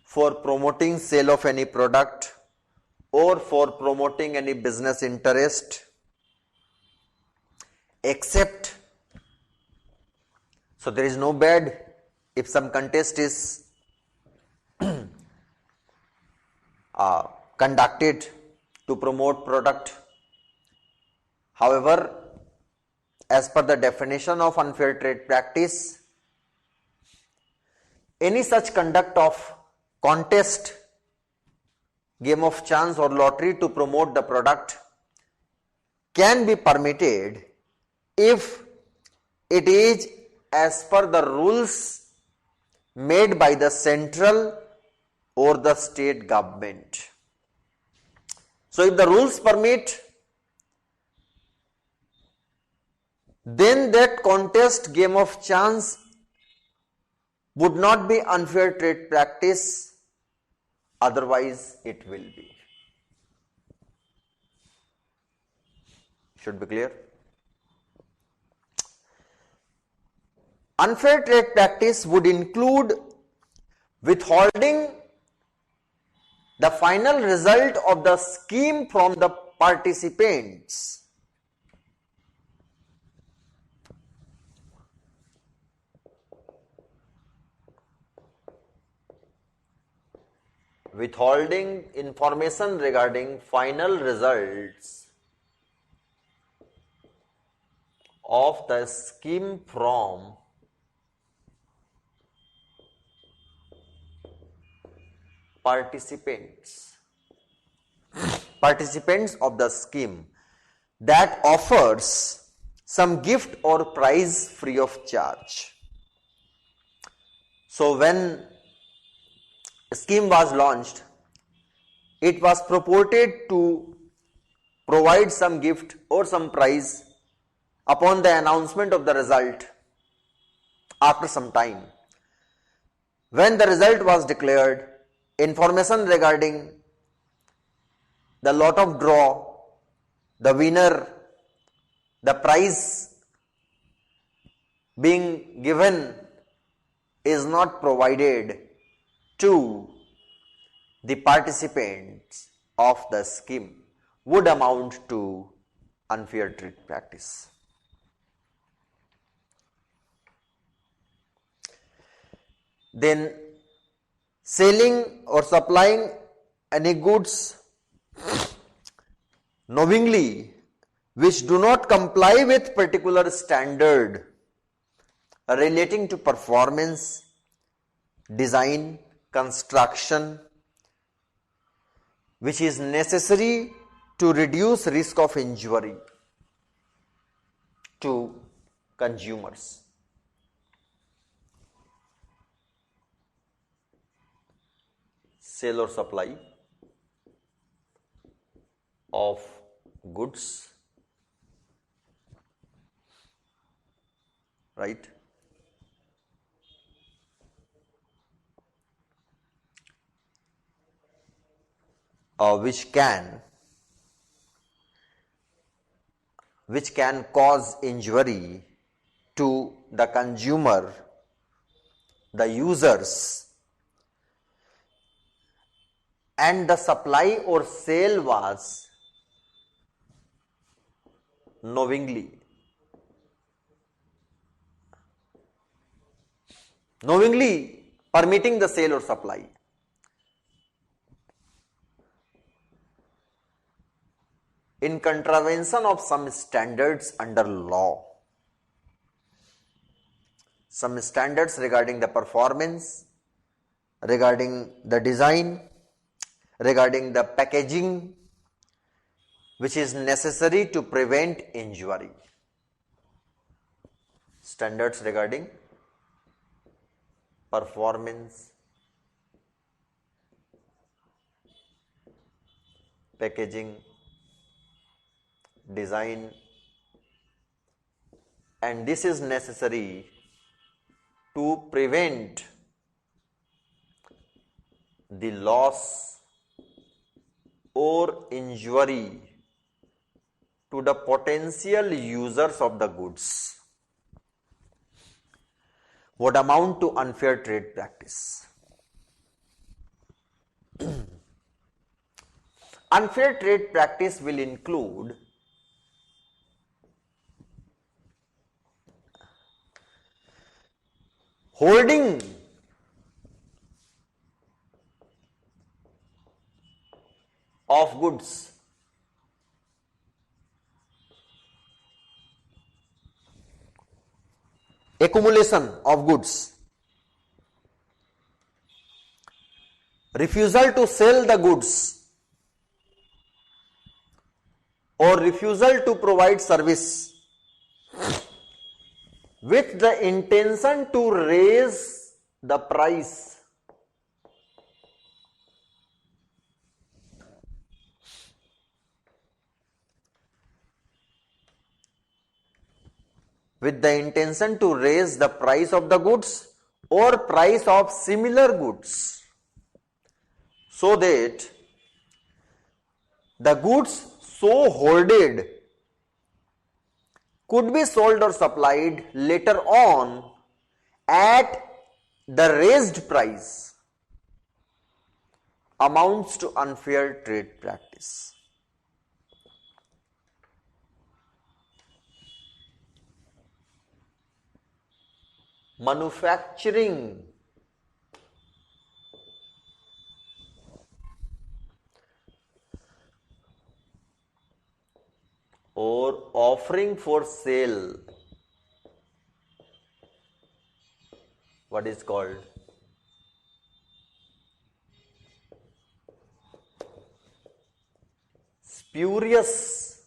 for promoting sale of any product or for promoting any business interest, except, so there is no bad if some contest is conducted to promote product. However, as per the definition of unfair trade practice, any such conduct of contest, game of chance or lottery to promote the product can be permitted if it is as per the rules made by the central or the state government. So, if the rules permit, then that contest, game of chance would not be unfair trade practice otherwise it will be. Should be clear. Unfair trade practice would include withholding the final result of the scheme from the participants. Withholding information regarding final results of the scheme from participants of the scheme that offers some gift or prize free of charge. So when a scheme was launched, it was purported to provide some gift or some prize upon the announcement of the result after some time. When the result was declared, information regarding the lot of draw, the winner, the prize being given is not provided to the participants of the scheme would amount to unfair trade practice. Then selling or supplying any goods knowingly which do not comply with particular standard relating to performance, design, construction, which is necessary to reduce risk of injury to consumers. Sale or supply of goods, right? Which can cause injury to the consumer, the users, and the supply or sale was knowingly permitting the sale or supply. In contravention of some standards under law, some standards regarding the performance, regarding the design, regarding the packaging, which is necessary to prevent injury. Standards regarding performance, packaging, design, and this is necessary to prevent the loss or injury to the potential users of the goods would amount to unfair trade practice. Unfair trade practice will include holding of goods accumulation of goods, refusal to sell the goods or refusal to provide service with the intention to raise the price with the intention to raise the price of the goods or price of similar goods so that the goods so hoarded could be sold or supplied later on at the raised price amounts to unfair trade practice. Manufacturing or offering for sale, what is called spurious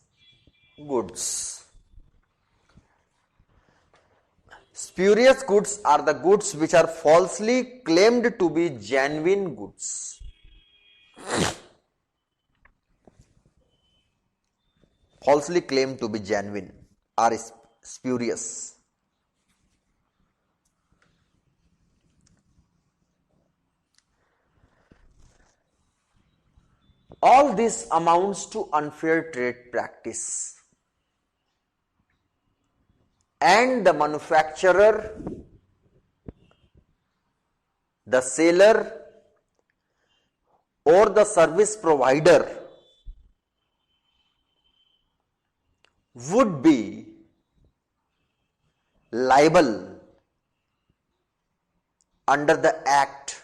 goods. Spurious goods are the goods which are falsely claimed to be genuine goods. Falsely claimed to be genuine are spurious. All this amounts to unfair trade practice. And the manufacturer, the seller, or the service provider would be liable under the Act.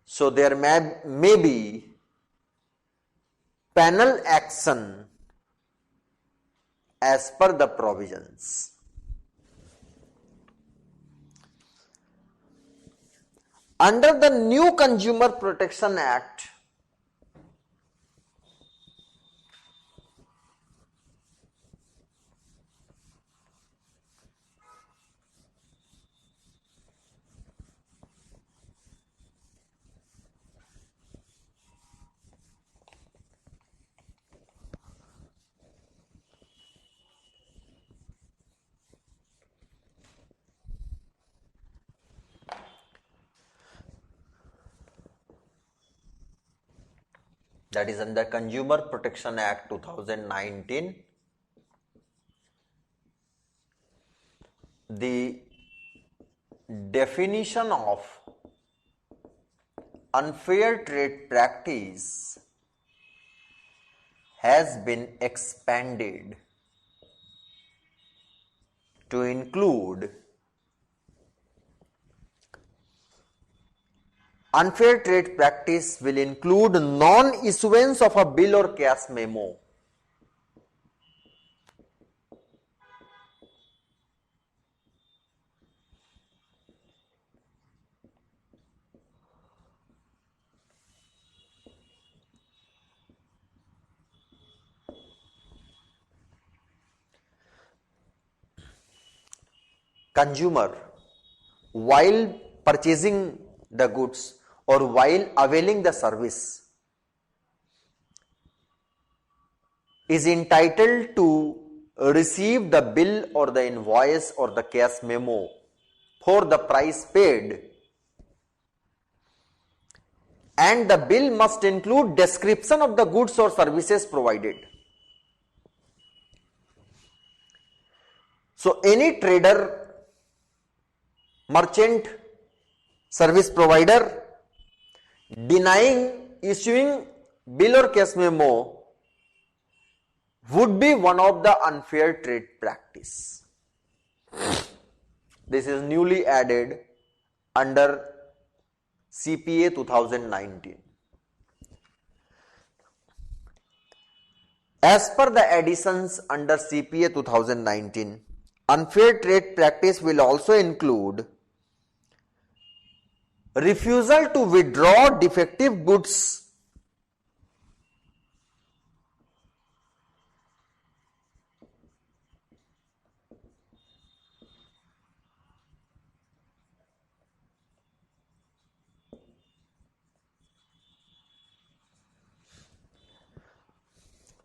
So there may be penal action as per the provisions. Under the new Consumer Protection Act, that is under Consumer Protection Act 2019, the definition of unfair trade practice has been expanded to include unfair trade practice will include non-issuance of a bill or cash memo. Consumer, while purchasing the goods or while availing the service, is entitled to receive the bill or the invoice or the cash memo for the price paid, and the bill must include description of the goods or services provided. So any trader, merchant, service provider denying issuing bill or cash memo would be one of the unfair trade practice. This is newly added under CPA 2019. As per the additions under CPA 2019, unfair trade practice will also include refusal to withdraw defective goods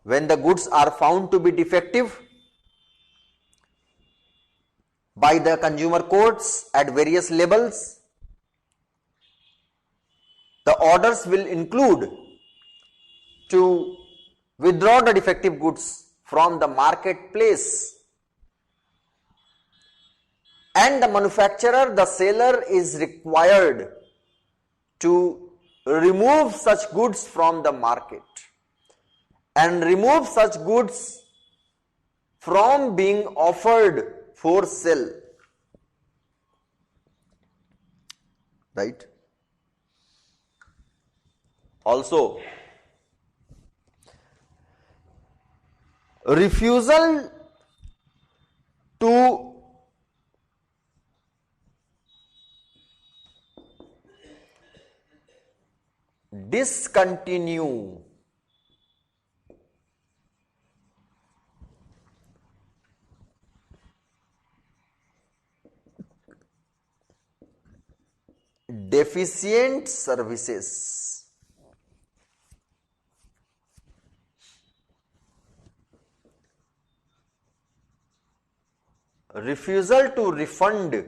when the goods are found to be defective by the consumer courts at various levels, The orders will include to withdraw the defective goods from the marketplace, and the manufacturer, the seller, is required to remove such goods from the market and remove such goods from being offered for sale. Right? Also, refusal to discontinue deficient services, refusal to refund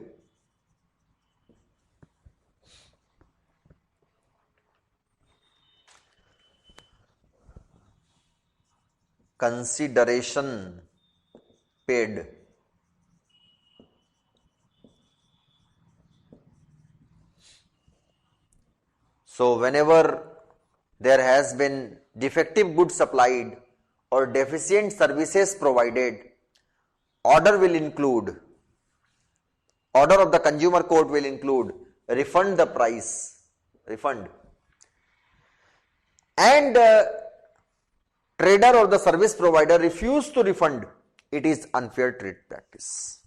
consideration paid. So whenever there has been defective goods supplied or deficient services provided, order of the consumer court will include refund the price, and trader or the service provider refuse to refund, it is unfair trade practice.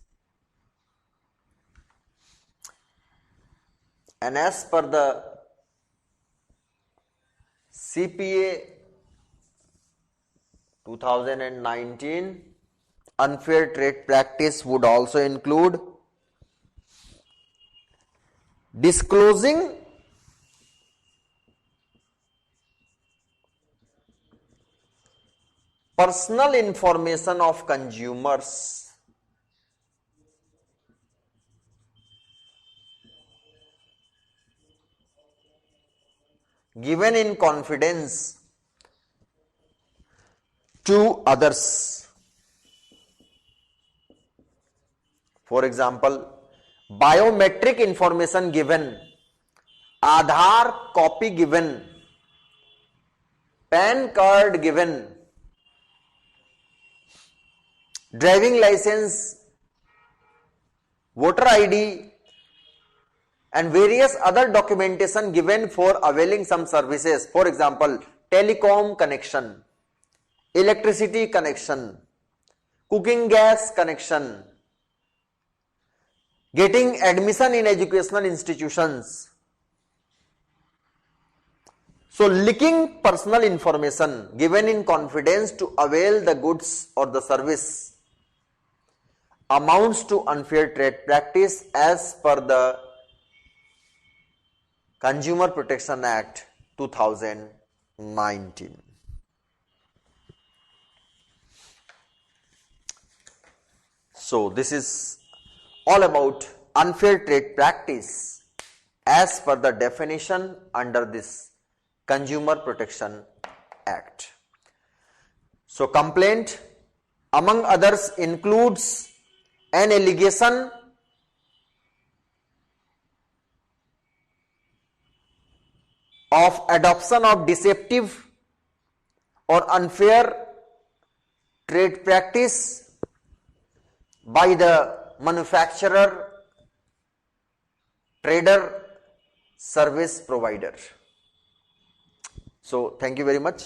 And as per the CPA 2019, unfair trade practice would also include disclosing personal information of consumers given in confidence to others. For example, biometric information given, Aadhaar copy given, PAN card given, driving license, voter ID, and various other documentation given for availing some services. For example, telecom connection, electricity connection, cooking gas connection, getting admission in educational institutions. So leaking personal information given in confidence to avail the goods or the service amounts to unfair trade practice as per the Consumer Protection Act 2019. So this is all about unfair trade practice as per the definition under this Consumer Protection Act. So complaint among others includes an allegation of adoption of deceptive or unfair trade practice by the manufacturer, trader, service provider. So thank you very much.